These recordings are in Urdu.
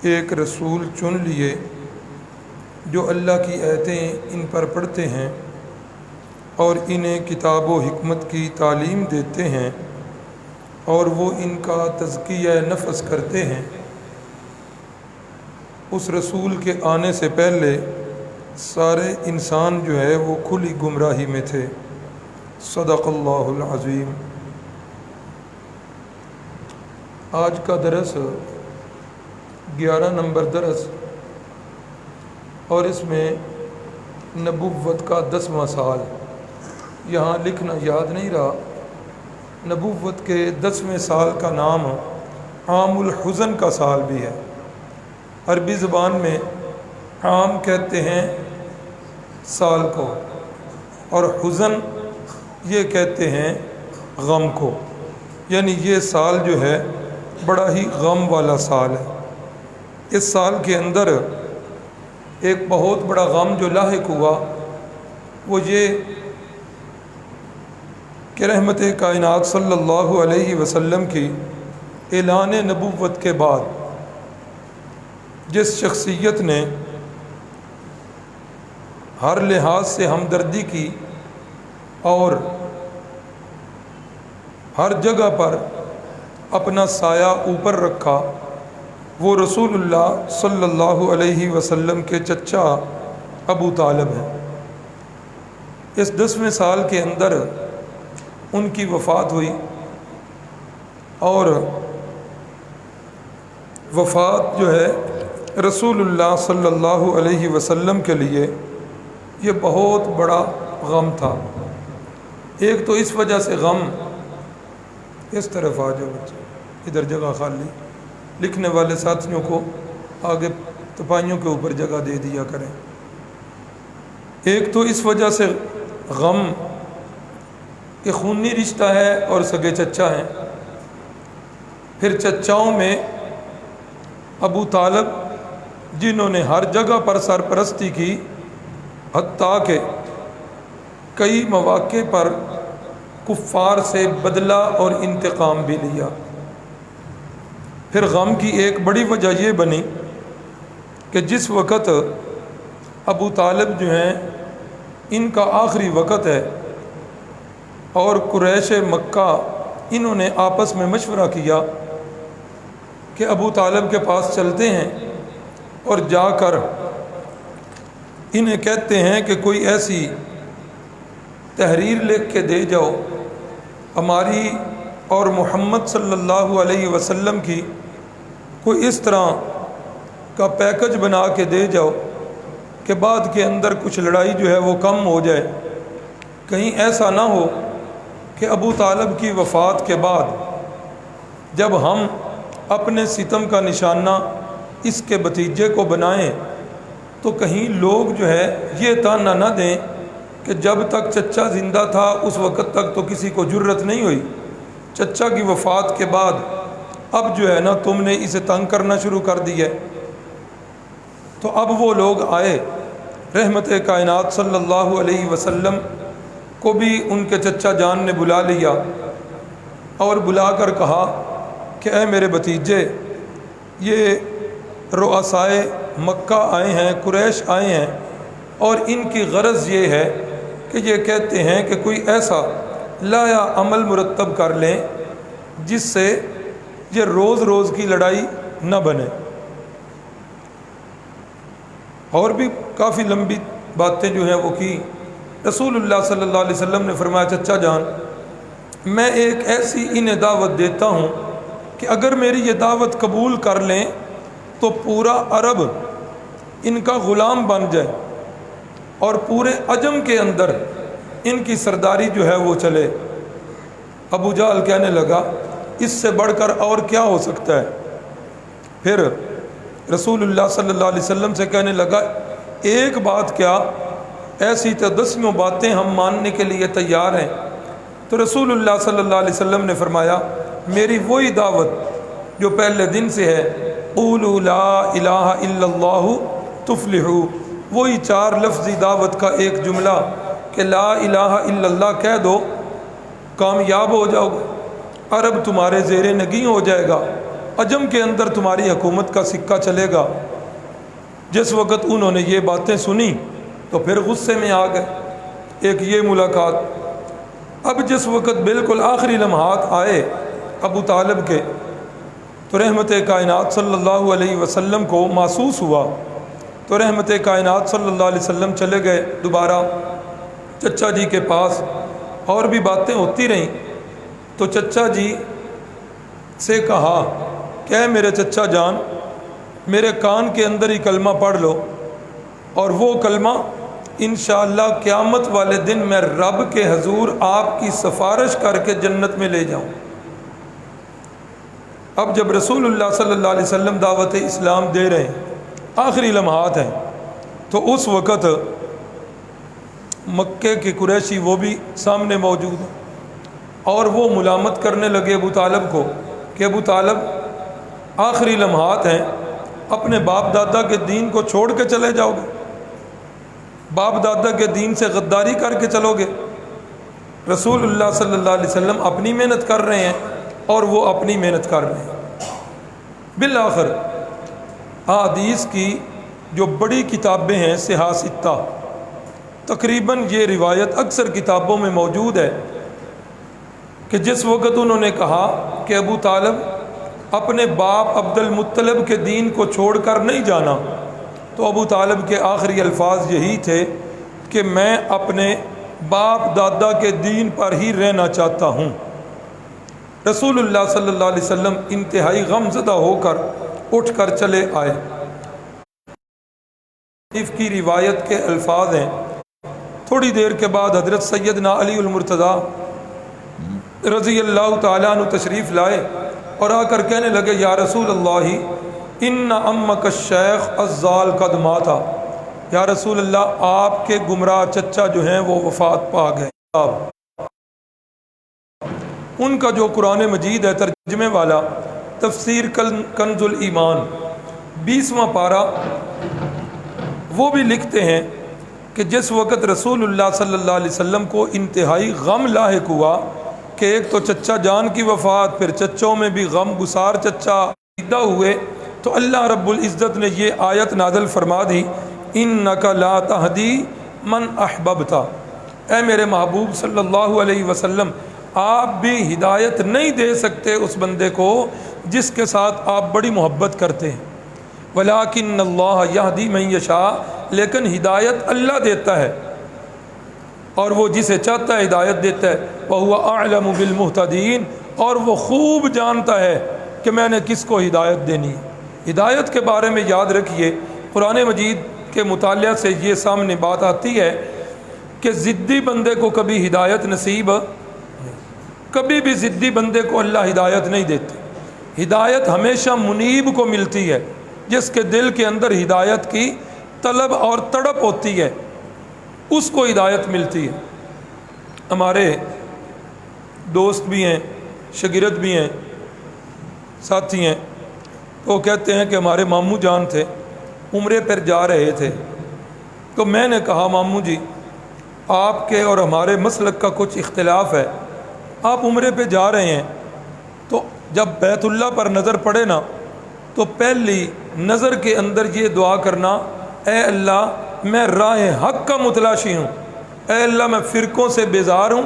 ایک رسول چن لیے جو اللہ کی آیتیں ان پر پڑھتے ہیں اور انہیں کتاب و حکمت کی تعلیم دیتے ہیں اور وہ ان کا تزکیہ نفس کرتے ہیں۔ اس رسول کے آنے سے پہلے سارے انسان جو ہے وہ کھلی گمراہی میں تھے۔ صدق اللہ العظیم۔ آج کا درس 11 نمبر درس اور اس میں نبوت کا 10واں سال۔ یہاں لکھنا یاد نہیں رہا، نبوت کے 10ویں سال کا نام عام الحزن کا سال بھی ہے۔ عربی زبان میں عام کہتے ہیں سال کو، اور حزن یہ کہتے ہیں غم کو، یعنی یہ سال جو ہے بڑا ہی غم والا سال ہے۔ اس سال کے اندر ایک بہت بڑا غم جو لاحق ہوا وہ یہ کہ رحمت کائنات صلی اللہ علیہ وسلم کی اعلان نبوت کے بعد جس شخصیت نے ہر لحاظ سے ہمدردی کی اور ہر جگہ پر اپنا سایہ اوپر رکھا، وہ رسول اللہ صلی اللہ علیہ وسلم کے چچا ابو طالب ہیں۔ اس 10ویں سال کے اندر ان کی وفات ہوئی، اور وفات جو ہے رسول اللہ صلی اللہ علیہ وسلم کے لیے یہ بہت بڑا غم تھا۔ ایک تو اس وجہ سے غم، اس طرف آ جاؤ بچے، ادھر جگہ خالی، لکھنے والے ساتھیوں کو آگے تپائیوں کے اوپر جگہ دے دیا کریں۔ ایک تو اس وجہ سے غم کہ خونی رشتہ ہے اور سگے چچا ہیں، پھر چچاؤں میں ابو طالب جنہوں نے ہر جگہ پر سرپرستی کی، حتیٰ کہ کئی مواقع پر کفار سے بدلہ اور انتقام بھی لیا۔ پھر غم کی ایک بڑی وجہ یہ بنی کہ جس وقت ابو طالب جو ہیں ان کا آخری وقت ہے، اور قریش مکہ انہوں نے آپس میں مشورہ کیا کہ ابو طالب کے پاس چلتے ہیں اور جا کر انہیں کہتے ہیں کہ کوئی ایسی تحریر لکھ کے دے جاؤ ہماری اور محمد صلی اللہ علیہ وسلم کی، کوئی اس طرح کا پیکج بنا کے دے جاؤ کہ بعد کے اندر کچھ لڑائی جو ہے وہ کم ہو جائے۔ کہیں ایسا نہ ہو کہ ابو طالب کی وفات کے بعد جب ہم اپنے ستم کا نشانہ اس کے بھتیجے کو بنائیں تو کہیں لوگ جو ہے یہ تانا نہ دیں کہ جب تک چچا زندہ تھا اس وقت تک تو کسی کو جرت نہیں ہوئی، چچا کی وفات کے بعد اب جو ہے نا تم نے اسے تنگ کرنا شروع کر دیا۔ تو اب وہ لوگ آئے، رحمت کائنات صلی اللہ علیہ وسلم کو بھی ان کے چچا جان نے بلا لیا اور بلا کر کہا کہ اے میرے بھتیجے، یہ رؤسائے مکہ آئے ہیں، قریش آئے ہیں، اور ان کی غرض یہ ہے کہ یہ کہتے ہیں کہ کوئی ایسا لایا عمل مرتب کر لیں جس سے یہ روز روز کی لڑائی نہ بنے۔ اور بھی کافی لمبی باتیں جو ہیں وہ کی۔ رسول اللہ صلی اللہ علیہ وسلم نے فرمایا چچا جان، میں ایک ایسی انہیں دعوت دیتا ہوں کہ اگر میری یہ دعوت قبول کر لیں تو پورا عرب ان کا غلام بن جائے اور پورے عجم کے اندر ان کی سرداری جو ہے وہ چلے۔ ابو جہل کہنے لگا اس سے بڑھ کر اور کیا ہو سکتا ہے؟ پھر رسول اللہ صلی اللہ علیہ وسلم سے کہنے لگا ایک بات کیا، ایسی تو 10 باتیں ہم ماننے کے لیے تیار ہیں۔ تو رسول اللہ صلی اللہ علیہ وسلم نے فرمایا میری وہی دعوت جو پہلے دن سے ہے، قولوا لا الہ الا اللہ تفلحوا، وہی 4 لفظی دعوت کا ایک جملہ کہ لا الہ الا اللہ کہہ دو، کامیاب ہو جاؤ گے، عرب تمہارے زیر نگیں ہو جائے گا، عجم کے اندر تمہاری حکومت کا سکہ چلے گا۔ جس وقت انہوں نے یہ باتیں سنی تو پھر غصے میں آ گئے۔ ایک یہ ملاقات۔ اب جس وقت بالکل آخری لمحات آئے ابو طالب کے، تو رحمت کائنات صلی اللہ علیہ وسلم کو محسوس ہوا، تو رحمت کائنات صلی اللہ علیہ وسلم چلے گئے دوبارہ چچا جی کے پاس، اور بھی باتیں ہوتی رہیں۔ تو چچا جی سے کہا کہ اے میرے چچا جان، میرے کان کے اندر ہی کلمہ پڑھ لو، اور وہ کلمہ انشاءاللہ قیامت والے دن میں رب کے حضور آپ کی سفارش کر کے جنت میں لے جاؤں۔ اب جب رسول اللہ صلی اللہ علیہ وسلم دعوت اسلام دے رہے ہیں، آخری لمحات ہیں، تو اس وقت مکے کے قریشی وہ بھی سامنے موجود ہیں، اور وہ ملامت کرنے لگے ابو طالب کو کہ ابو طالب آخری لمحات ہیں، اپنے باپ دادا کے دین کو چھوڑ کے چلے جاؤ گے، باپ دادا کے دین سے غداری کر کے چلو گے۔ رسول اللہ صلی اللہ علیہ وسلم اپنی محنت کر رہے ہیں اور وہ اپنی محنت کر رہے ہیں۔ بالآخر احادیث کی جو بڑی کتابیں ہیں صحاح ستہ، تقریباً یہ روایت اکثر کتابوں میں موجود ہے کہ جس وقت انہوں نے کہا کہ ابو طالب اپنے باپ عبد المطلب کے دین کو چھوڑ کر نہیں جانا، تو ابو طالب کے آخری الفاظ یہی تھے کہ میں اپنے باپ دادا کے دین پر ہی رہنا چاہتا ہوں۔ رسول اللہ صلی اللہ علیہ وسلم انتہائی غم زدہ ہو کر اٹھ کر چلے آئے۔ اس کی روایت کے الفاظ ہیں، تھوڑی دیر کے بعد حضرت سیدنا علی المرتضیٰ رضی اللہ تعالیٰ عنہ تشریف لائے اور آ کر کہنے لگے یا رسول اللہ ان امک الشیخ الضال قد ماتا، یا رسول اللہ آپ کے گمراہ چچا جو ہیں وہ وفات پا گئے۔ ان کا جو قرآن مجید ہے ترجمے والا تفسیر کنز الایمان 20واں پارہ، وہ بھی لکھتے ہیں کہ جس وقت رسول اللہ صلی اللہ علیہ وسلم کو انتہائی غم لاحق ہوا کہ ایک تو چچا جان کی وفات، پھر چچوں میں بھی غم گسار چچا پیدا ہوئے، تو اللہ رب العزت نے یہ آیت نازل فرما دی انک لا تہدی من احببت، اے میرے محبوب صلی اللہ علیہ وسلم آپ بھی ہدایت نہیں دے سکتے اس بندے کو جس کے ساتھ آپ بڑی محبت کرتے ہیں، ولیکن اللہ یہدی من یشاء، لیکن ہدایت اللہ دیتا ہے اور وہ جسے چاہتا ہے ہدایت دیتا ہے، وَهُوَ أَعْلَمُ بِالْمُهْتَدِينَ، اور وہ خوب جانتا ہے کہ میں نے کس کو ہدایت دینی ہے۔ ہدایت کے بارے میں یاد رکھیے، قرآن مجید کے مطالعہ سے یہ سامنے بات آتی ہے کہ ضدی بندے کو کبھی ہدایت نصیب، کبھی بھی ضدی بندے کو اللہ ہدایت نہیں دیتے۔ ہدایت ہمیشہ منیب کو ملتی ہے، جس کے دل کے اندر ہدایت کی طلب اور تڑپ ہوتی ہے، اس کو ہدایت ملتی ہے۔ ہمارے دوست بھی ہیں، شاگرد بھی ہیں، ساتھی ہیں، تو وہ کہتے ہیں کہ ہمارے ماموں جان تھے، عمرے پر جا رہے تھے، تو میں نے کہا ماموں جی آپ کے اور ہمارے مسلک کا کچھ اختلاف ہے، آپ عمرے پہ جا رہے ہیں تو جب بیت اللہ پر نظر پڑے نا تو پہلی نظر کے اندر یہ دعا کرنا اے اللہ میں راہ حق کا متلاشی ہوں، اے اللہ میں فرقوں سے بیزار ہوں،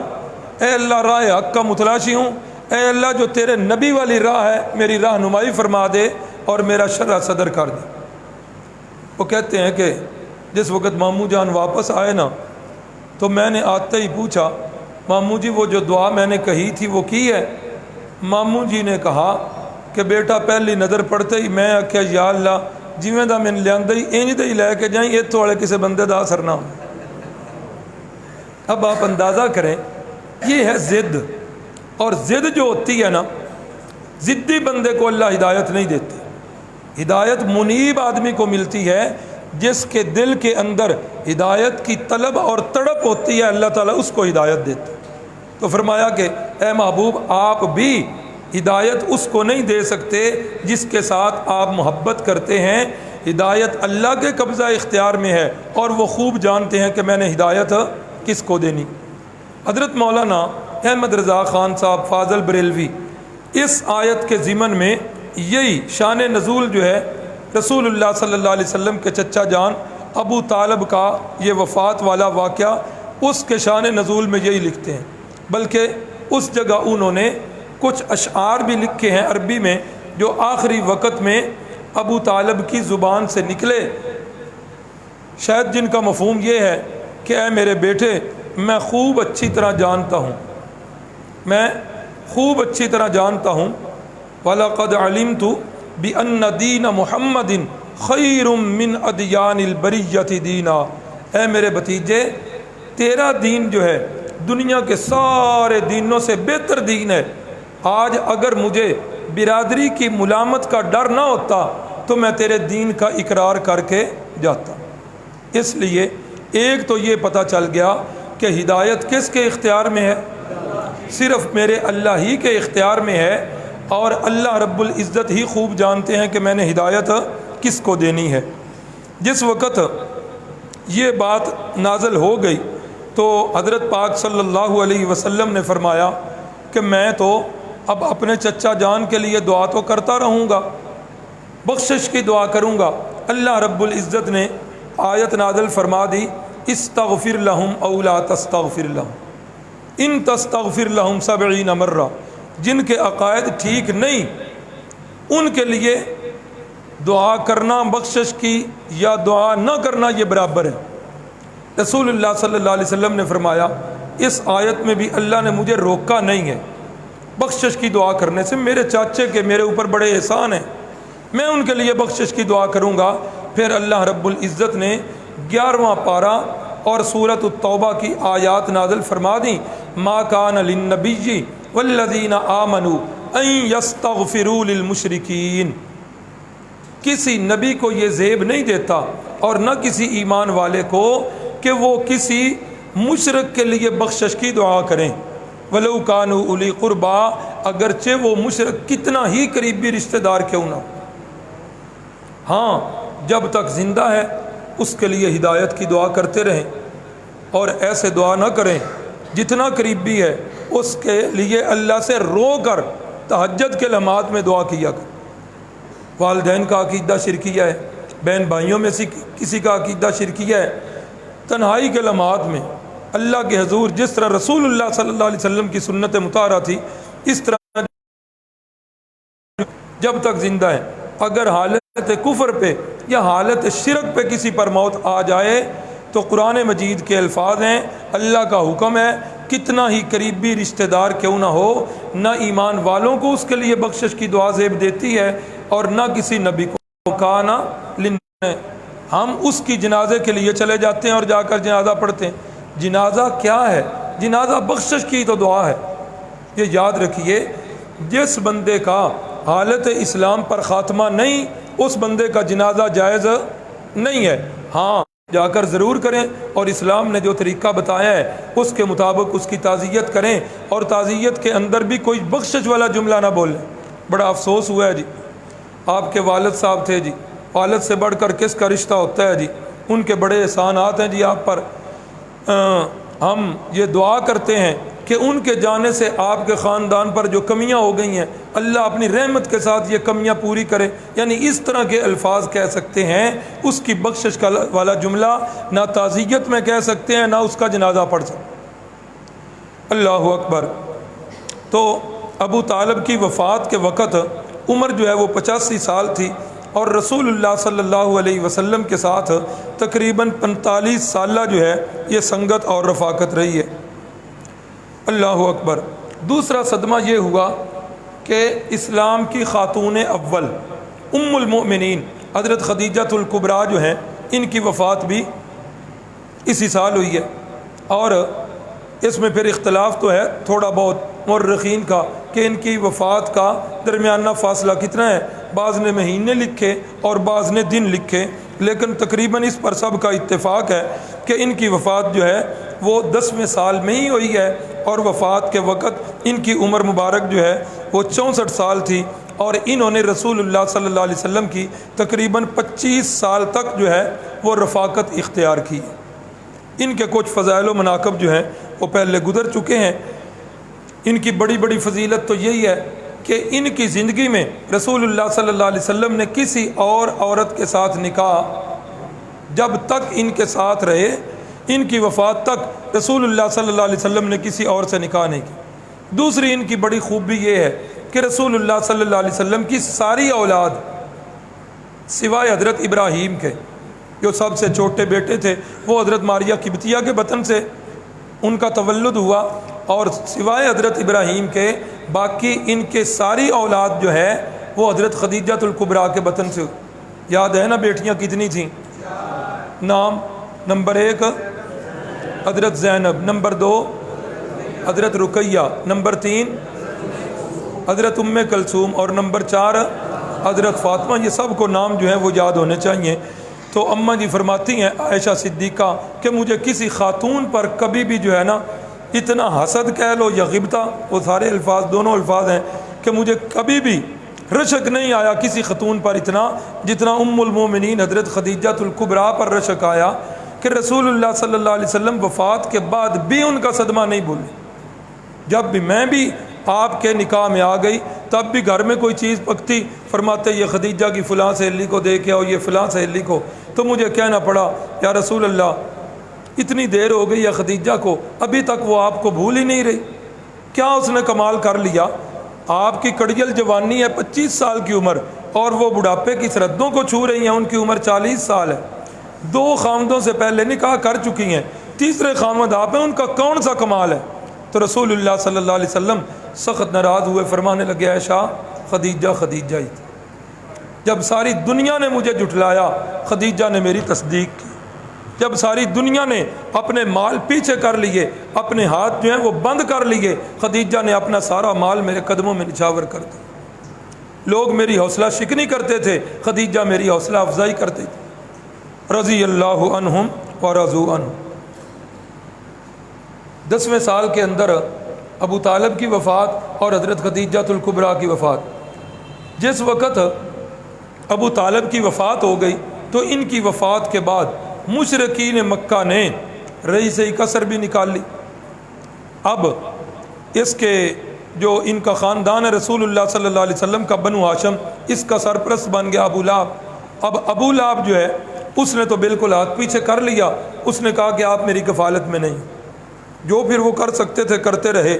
اے اللہ راہ حق کا متلاشی ہوں، اے اللہ جو تیرے نبی والی راہ ہے میری رہنمائی فرما دے اور میرا شرح صدر کر دے۔ وہ کہتے ہیں کہ جس وقت ماموں جان واپس آئے نا تو میں نے آتے ہی پوچھا ماموں جی وہ جو دعا میں نے کہی تھی وہ کی ہے؟ ماموں جی نے کہا کہ بیٹا پہلی نظر پڑتے ہی میں آخیا یا اللہ جویں دا میں لیا ہی انج دے ہی لے کے جائیں اتوں والے کسی بندے دا اثر نہ ہو۔ اب آپ اندازہ کریں یہ ہے ضد، اور ضد جو ہوتی ہے نا ضدی بندے کو اللہ ہدایت نہیں دیتے، ہدایت منیب آدمی کو ملتی ہے جس کے دل کے اندر ہدایت کی طلب اور تڑپ ہوتی ہے، اللہ تعالیٰ اس کو ہدایت دیتا ہے۔ تو فرمایا کہ اے محبوب آپ بھی ہدایت اس کو نہیں دے سکتے جس کے ساتھ آپ محبت کرتے ہیں، ہدایت اللہ کے قبضہ اختیار میں ہے اور وہ خوب جانتے ہیں کہ میں نے ہدایت کس کو دینی۔ حضرت مولانا احمد رضا خان صاحب فاضل بریلوی اس آیت کے ضمن میں یہی شان نزول جو ہے رسول اللہ صلی اللہ علیہ وسلم کے چچا جان ابو طالب کا یہ وفات والا واقعہ اس کے شان نزول میں یہی لکھتے ہیں، بلکہ اس جگہ انہوں نے کچھ اشعار بھی لکھے ہیں عربی میں جو آخری وقت میں ابو طالب کی زبان سے نکلے، شاید جن کا مفہوم یہ ہے کہ اے میرے بیٹے، میں خوب اچھی طرح جانتا ہوں، میں خوب اچھی طرح جانتا ہوں وَلَقَدْ عَلِمْتُ بِأَنَّ دِينَ مُحَمَّدٍ خَيْرٌ مِّنْ أَدْيَانِ الْبَرِيَّةِ دِينًا، اے میرے بھتیجے، تیرا دین جو ہے دنیا کے سارے دینوں سے بہتر دین ہے۔ آج اگر مجھے برادری کی ملامت کا ڈر نہ ہوتا تو میں تیرے دین کا اقرار کر کے جاتا۔ اس لیے ایک تو یہ پتہ چل گیا کہ ہدایت کس کے اختیار میں ہے؟ صرف میرے اللہ ہی کے اختیار میں ہے، اور اللہ رب العزت ہی خوب جانتے ہیں کہ میں نے ہدایت کس کو دینی ہے۔ جس وقت یہ بات نازل ہو گئی تو حضرت پاک صلی اللہ علیہ وسلم نے فرمایا کہ میں تو اب اپنے چچا جان کے لیے دعا تو کرتا رہوں گا، بخشش کی دعا کروں گا۔ اللہ رب العزت نے آیت نازل فرما دی، استغفر لہم او لا تستغفر لہم ان تستغفر لہم 70 مرہ، جن کے عقائد ٹھیک نہیں ان کے لیے دعا کرنا بخشش کی یا دعا نہ کرنا یہ برابر ہے۔ رسول اللہ صلی اللہ علیہ وسلم نے فرمایا اس آیت میں بھی اللہ نے مجھے روکا نہیں ہے بخشش کی دعا کرنے سے، میرے چاچے کے میرے اوپر بڑے احسان ہیں، میں ان کے لیے بخشش کی دعا کروں گا۔ پھر اللہ رب العزت نے 11واں پارہ اور سورۃ التوبہ کی آیات نازل فرما دیں، ما کان للنبی والذین آمنوا ان یستغفروا للمشرکین، کسی نبی کو یہ زیب نہیں دیتا اور نہ کسی ایمان والے کو کہ وہ کسی مشرک کے لیے بخشش کی دعا کریں، ولو کانوا اولی قربا، اگرچہ وہ مشرک کتنا ہی قریبی رشتہ دار کیوں نہ، ہاں جب تک زندہ ہے اس کے لیے ہدایت کی دعا کرتے رہیں، اور ایسے دعا نہ کریں جتنا قریبی ہے اس کے لیے اللہ سے رو کر تہجد کے لمحات میں دعا کیا کر۔ والدین کا عقیدہ شرکیہ ہے، بہن بھائیوں میں سے کسی کا عقیدہ شرکیہ ہے، تنہائی کے لمحات میں اللہ کے حضور جس طرح رسول اللہ صلی اللہ علیہ وسلم کی سنت مطہرہ تھی اس طرح جب تک زندہ ہے، اگر حالت کفر پہ یا حالت شرک پہ کسی پر موت آ جائے تو قرآن مجید کے الفاظ ہیں، اللہ کا حکم ہے، کتنا ہی قریبی رشتہ دار کیوں نہ ہو، نہ ایمان والوں کو اس کے لیے بخشش کی دعا زیب دیتی ہے اور نہ کسی نبی کو کانا لن، ہم اس کی جنازے کے لیے چلے جاتے ہیں اور جا کر جنازہ پڑھتے ہیں۔ جنازہ کیا ہے؟ جنازہ بخشش کی تو دعا ہے۔ یہ یاد رکھیے، جس بندے کا حالت اسلام پر خاتمہ نہیں اس بندے کا جنازہ جائز نہیں ہے، ہاں جا کر ضرور کریں، اور اسلام نے جو طریقہ بتایا ہے اس کے مطابق اس کی تعزیت کریں، اور تعزیت کے اندر بھی کوئی بخشش والا جملہ نہ بولیں۔ بڑا افسوس ہوا ہے جی، آپ کے والد صاحب تھے جی، والد سے بڑھ کر کس کا رشتہ ہوتا ہے جی، ان کے بڑے احسانات ہیں جی آپ پر، ہم یہ دعا کرتے ہیں کہ ان کے جانے سے آپ کے خاندان پر جو کمیاں ہو گئی ہیں اللہ اپنی رحمت کے ساتھ یہ کمیاں پوری کرے، یعنی اس طرح کے الفاظ کہہ سکتے ہیں، اس کی بخشش کا والا جملہ نہ تعزیت میں کہہ سکتے ہیں نہ اس کا جنازہ پڑھ سکتے۔ اللہ اکبر۔ تو ابو طالب کی وفات کے وقت عمر جو ہے وہ 85 سال تھی، اور رسول اللہ صلی اللہ علیہ وسلم کے ساتھ تقریباً 45 سالہ جو ہے یہ سنگت اور رفاقت رہی ہے۔ اللہ اکبر۔ دوسرا صدمہ یہ ہوا کہ اسلام کی خاتون اول ام المؤمنین حضرت خدیجہ الکبریٰ جو ہیں ان کی وفات بھی اسی سال ہوئی ہے، اور اس میں پھر اختلاف تو ہے تھوڑا بہت مورخین کا کہ ان کی وفات کا درمیانہ فاصلہ کتنا ہے، بعض نے مہینے لکھے اور بعض نے دن لکھے، لیکن تقریباً اس پر سب کا اتفاق ہے کہ ان کی وفات جو ہے وہ 10ویں سال میں ہی ہوئی ہے، اور وفات کے وقت ان کی عمر مبارک جو ہے وہ 64 سال تھی، اور انہوں نے رسول اللہ صلی اللہ علیہ وسلم کی تقریباً 25 سال تک جو ہے وہ رفاقت اختیار کی۔ ان کے کچھ فضائل و مناقب جو ہیں وہ پہلے گزر چکے ہیں۔ ان کی بڑی بڑی فضیلت تو یہی ہے کہ ان کی زندگی میں رسول اللہ صلی اللہ علیہ وسلم نے کسی اور عورت کے ساتھ نکاح جب تک ان کے ساتھ رہے، ان کی وفات تک رسول اللہ صلی اللہ علیہ وسلم نے کسی اور سے نکاح نہیں کی۔ دوسری ان کی بڑی خوبی یہ ہے کہ رسول اللہ صلی اللہ علیہ وسلم کی ساری اولاد سوائے حضرت ابراہیم کے جو سب سے چھوٹے بیٹے تھے، وہ حضرت ماریہ قبطیہ کے بطن سے ان کا تولد ہوا، اور سوائے حضرت ابراہیم کے باقی ان کے ساری اولاد جو ہے وہ حضرت خدیجہ الکبریٰ کے بطن سے۔ یاد ہے نا بیٹیاں کتنی تھیں؟ نام نمبر 1 حضرت زینب، نمبر 2 حضرت رقیہ، نمبر 3 حضرت ام کلثوم، اور نمبر 4 حضرت فاطمہ۔ یہ سب کو نام جو ہیں وہ یاد ہونے چاہیے۔ تو اماں جی فرماتی ہیں عائشہ صدیقہ کہ مجھے کسی خاتون پر کبھی بھی جو ہے نا اتنا حسد کہہ لو یا غبطہ، وہ سارے الفاظ دونوں الفاظ ہیں، کہ مجھے کبھی بھی رشک نہیں آیا کسی خاتون پر اتنا جتنا ام المومنین حضرت خدیجہ الکبریٰ پر رشک آیا، کہ رسول اللہ صلی اللہ علیہ وسلم وفات کے بعد بھی ان کا صدمہ نہیں بھولے۔ جب بھی میں بھی آپ کے نکاح میں آ گئی تب بھی گھر میں کوئی چیز پکتی، فرماتے یہ خدیجہ کی فلاں سہیلی کو دے کے آؤ، یہ فلاں سہیلی کو، تو مجھے کہنا پڑا یا رسول اللہ اتنی دیر ہو گئی یا خدیجہ کو ابھی تک وہ آپ کو بھول ہی نہیں رہی، کیا اس نے کمال کر لیا؟ آپ کی کڑیل جوانی ہے 25 سال کی عمر، اور وہ بڑھاپے کی سرحدوں کو چھو رہی ہیں، ان کی عمر 40 سال ہے، 2 خامدوں سے پہلے نکاح کر چکی ہیں، تیسرے خامد آپ ہیں، ان کا کون سا کمال ہے؟ تو رسول اللہ صلی اللہ علیہ وسلم سخت ناراض ہوئے، فرمانے لگے عائشہ خدیجہ خدیجہ ہی تھی، جب ساری دنیا نے مجھے جھٹلایا خدیجہ نے میری تصدیق کی، جب ساری دنیا نے اپنے مال پیچھے کر لیے، اپنے ہاتھ جو ہیں وہ بند کر لیے، خدیجہ نے اپنا سارا مال میرے قدموں میں نچھاور کر دیا۔ لوگ میری حوصلہ شکنی کرتے تھے، خدیجہ میری حوصلہ افزائی کرتے تھے۔ رضی اللہ عنہم ورضوا عنہ۔ 10ویں سال کے اندر ابو طالب کی وفات اور حضرت خدیجہ الکبریٰ کی وفات۔ جس وقت ابو طالب کی وفات ہو گئی تو ان کی وفات کے بعد مشرکین مکہ نے رئیس قصر بھی نکال لی۔ اب اس کے جو ان کا خاندان ہے رسول اللہ صلی اللہ علیہ وسلم کا بنو ہاشم، اس کا سرپرست بن گیا ابو لہب۔ اب ابو لہب جو ہے اس نے تو بالکل ہاتھ پیچھے کر لیا، اس نے کہا کہ آپ میری کفالت میں نہیں، جو پھر وہ کر سکتے تھے کرتے رہے۔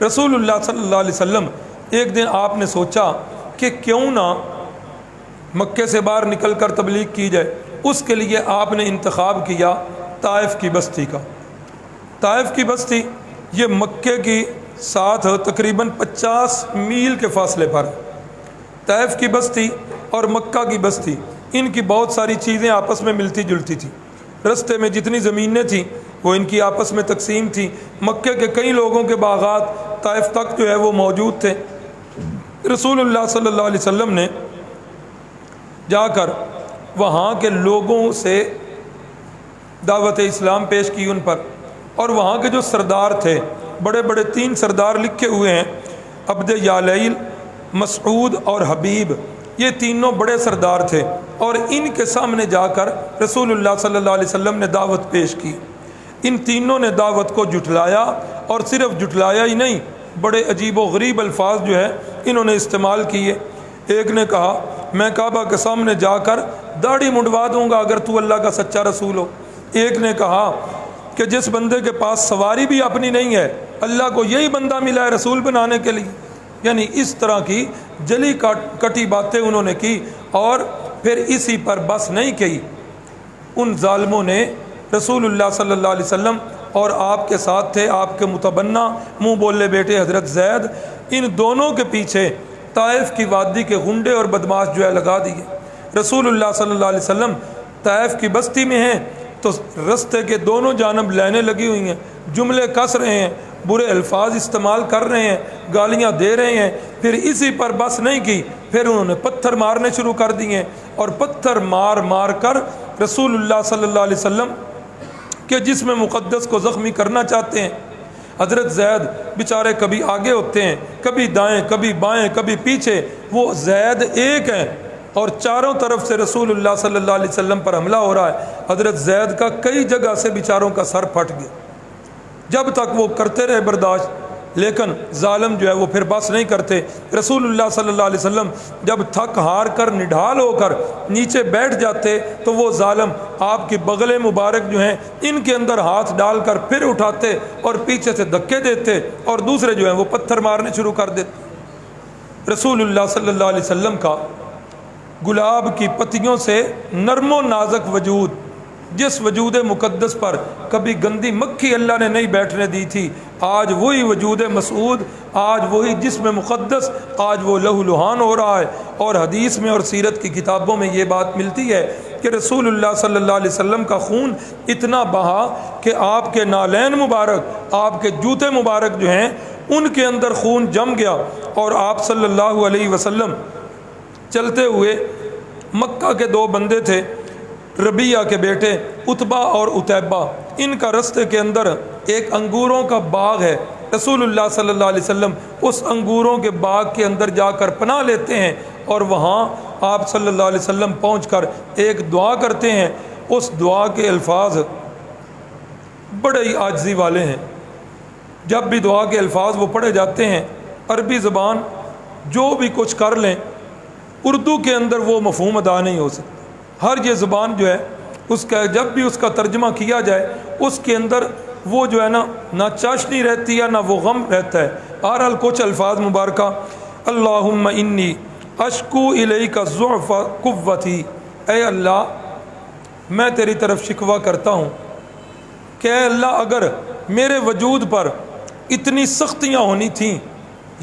رسول اللہ صلی اللہ علیہ وسلم ایک دن آپ نے سوچا کہ کیوں نہ مکے سے باہر نکل کر تبلیغ کی جائے، اس کے لیے آپ نے انتخاب کیا طائف کی بستی کا۔ طائف کی بستی یہ مکے کی ساتھ تقریباً 50 میل کے فاصلے پر۔ طائف کی بستی اور مکہ کی بستی ان کی بہت ساری چیزیں آپس میں ملتی جلتی تھیں، رستے میں جتنی زمینیں تھیں وہ ان کی آپس میں تقسیم تھی، مکے کے کئی لوگوں کے باغات طائف تک جو ہے وہ موجود تھے۔ رسول اللہ صلی اللہ علیہ وسلم نے جا کر وہاں کے لوگوں سے دعوت اسلام پیش کی ان پر، اور وہاں کے جو سردار تھے، بڑے بڑے 3 سردار لکھے ہوئے ہیں، عبد یالیل، مسعود اور حبیب، یہ تینوں بڑے سردار تھے، اور ان کے سامنے جا کر رسول اللہ صلی اللہ علیہ وسلم نے دعوت پیش کی۔ ان تینوں نے دعوت کو جھٹلایا، اور صرف جھٹلایا ہی نہیں، بڑے عجیب و غریب الفاظ جو ہے انہوں نے استعمال کیے۔ ایک نے کہا میں کعبہ کے سامنے جا کر داڑھی منڈوا دوں گا اگر تو اللہ کا سچا رسول ہو۔ ایک نے کہا کہ جس بندے کے پاس سواری بھی اپنی نہیں ہے، اللہ کو یہی بندہ ملا ہے رسول بنانے کے لیے۔ یعنی اس طرح کی جلی کٹی باتیں انہوں نے کی، اور پھر اسی پر بس نہیں کی، ان ظالموں نے رسول اللہ صلی اللہ علیہ وسلم اور آپ کے ساتھ تھے آپ کے متبنہ منہ بولے بیٹے حضرت زید، ان دونوں کے پیچھے طائف کی وادی کے غنڈے اور بدماش جو ہے لگا دیے۔ رسول اللہ صلی اللہ علیہ وسلم طائف کی بستی میں ہیں تو رستے کے دونوں جانب لائنیں لگی ہوئی ہیں، جملے کس رہے ہیں، برے الفاظ استعمال کر رہے ہیں، گالیاں دے رہے ہیں۔ پھر اسی پر بس نہیں کی، پھر انہوں نے پتھر مارنے شروع کر دیے، اور پتھر مار مار کر رسول اللہ صلی اللہ علیہ وسلم کے جسم مقدس کو زخمی کرنا چاہتے ہیں۔ حضرت زید بیچارے کبھی آگے ہوتے ہیں، کبھی دائیں، کبھی بائیں، کبھی پیچھے، وہ زید ایک ہیں اور چاروں طرف سے رسول اللہ صلی اللہ علیہ وسلم پر حملہ ہو رہا ہے۔ حضرت زید کا کئی جگہ سے بیچاروں کا سر پھٹ گیا۔ جب تک وہ کرتے رہے برداشت، لیکن ظالم جو ہے وہ پھر بس نہیں کرتے۔ رسول اللہ صلی اللہ علیہ وسلم جب تھک ہار کر نڈھال ہو کر نیچے بیٹھ جاتے تو وہ ظالم آپ کی بغل مبارک جو ہیں ان کے اندر ہاتھ ڈال کر پھر اٹھاتے اور پیچھے سے دھکے دیتے اور دوسرے جو ہیں وہ پتھر مارنے شروع کر دیتے۔ رسول اللہ صلی اللہ علیہ وسلم کا گلاب کی پتیوں سے نرم و نازک وجود، جس وجود مقدس پر کبھی گندی مکھی اللہ نے نہیں بیٹھنے دی تھی، آج وہی وجود مسعود، آج وہی جسم مقدس، آج وہ لہو لہان ہو رہا ہے۔ اور حدیث میں اور سیرت کی کتابوں میں یہ بات ملتی ہے کہ رسول اللہ صلی اللہ علیہ وسلم کا خون اتنا بہا کہ آپ کے نالین مبارک، آپ کے جوتے مبارک جو ہیں ان کے اندر خون جم گیا، اور آپ صلی اللہ علیہ وسلم چلتے ہوئے، مکہ کے دو بندے تھے، ربیعہ کے بیٹے عتبہ اور عتیبہ، ان کا رستے کے اندر ایک انگوروں کا باغ ہے۔ رسول اللہ صلی اللہ علیہ وسلم اس انگوروں کے باغ کے اندر جا کر پناہ لیتے ہیں، اور وہاں آپ صلی اللہ علیہ وسلم پہنچ کر ایک دعا کرتے ہیں۔ اس دعا کے الفاظ بڑے ہی عاجزی والے ہیں۔ جب بھی دعا کے الفاظ وہ پڑھے جاتے ہیں، عربی زبان جو بھی کچھ کر لیں، اردو کے اندر وہ مفہوم ادا نہیں ہو سکتا۔ ہر یہ زبان جو ہے اس کا جب بھی اس کا ترجمہ کیا جائے اس کے اندر وہ جو ہے نہ چاشنی رہتی ہے نہ وہ غم رہتا ہے۔ بہرحال کچھ الفاظ مبارکہ، اللہم انی اشکو الیک ضعف قوتی، اے اللہ میں تیری طرف شکوہ کرتا ہوں کہ اے اللہ اگر میرے وجود پر اتنی سختیاں ہونی تھیں،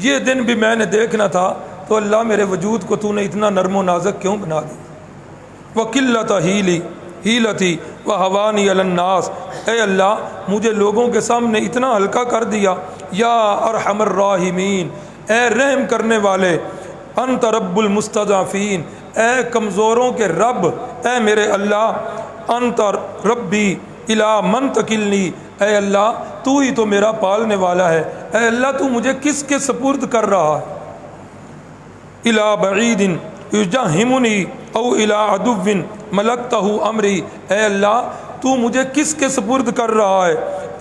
یہ دن بھی میں نے دیکھنا تھا، تو اللہ میرے وجود کو تو نے اتنا نرم و نازک کیوں بنا دی؟ وَقِلَّةَ ہیلتی وَحَوَانِي عَلَى النَّاسِ، اے اللہ مجھے لوگوں کے سامنے اتنا ہلکا کر دیا۔ یا ارحم الراحمین، اے رحم کرنے والے، انت رب المستضعفین، اے کمزوروں کے رب، اے میرے اللہ، انت ربی الی من تکلنی، اے اللہ تو ہی تو میرا پالنے والا ہے، اے اللہ تو مجھے کس کے سپرد کر رہا ہے؟ الی بعید یجہمنی او الی عدو ملکتہ امری، اے اللہ تو مجھے کس کے سپرد کر رہا ہے؟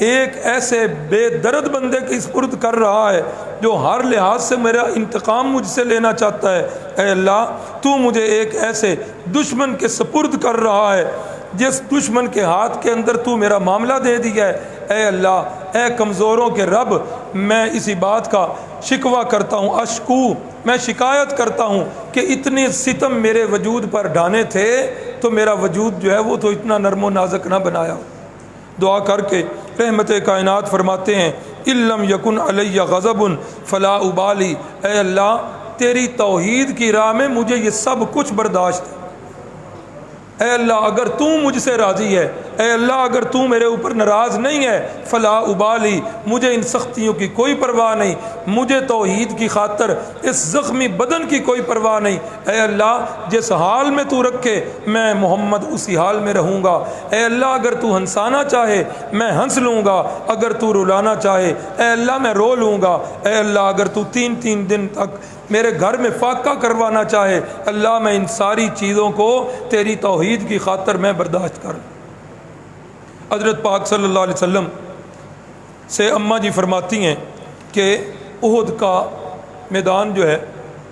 ایک ایسے بے درد بندے کے سپرد کر رہا ہے جو ہر لحاظ سے میرا انتقام مجھ سے لینا چاہتا ہے۔ اے اللہ تو مجھے ایک ایسے دشمن کے سپرد کر رہا ہے جس دشمن کے ہاتھ کے اندر تو میرا معاملہ دے دیا ہے۔ اے اللہ، اے کمزوروں کے رب، میں اسی بات کا شکوہ کرتا ہوں، اشکو، میں شکایت کرتا ہوں کہ اتنے ستم میرے وجود پر ڈھانے تھے تو میرا وجود جو ہے وہ تو اتنا نرم و نازک نہ بنایا۔ دعا کر کے رحمت کائنات فرماتے ہیں، اِلَّمْ یَکُنْ عَلَيَّ غَضَبٌ فَلَا أُبَالِي، اے اللہ تیری توحید کی راہ میں مجھے یہ سب کچھ برداشت ہے۔ اے اللہ اگر تو مجھ سے راضی ہے، اے اللہ اگر تو میرے اوپر ناراض نہیں ہے، فلا ابالی، مجھے ان سختیوں کی کوئی پرواہ نہیں، مجھے توحید کی خاطر اس زخمی بدن کی کوئی پرواہ نہیں۔ اے اللہ جس حال میں تو رکھے میں محمد اسی حال میں رہوں گا۔ اے اللہ اگر تو ہنسانا چاہے میں ہنس لوں گا، اگر تو رلانا چاہے اے اللہ میں رو لوں گا۔ اے اللہ اگر تو 3 دن تک میرے گھر میں فاقہ کروانا چاہے، اللہ میں ان ساری چیزوں کو تیری توحید کی خاطر میں برداشت کر۔ حضرت پاک صلی اللہ علیہ وسلم سے اماں جی فرماتی ہیں کہ احد کا میدان جو ہے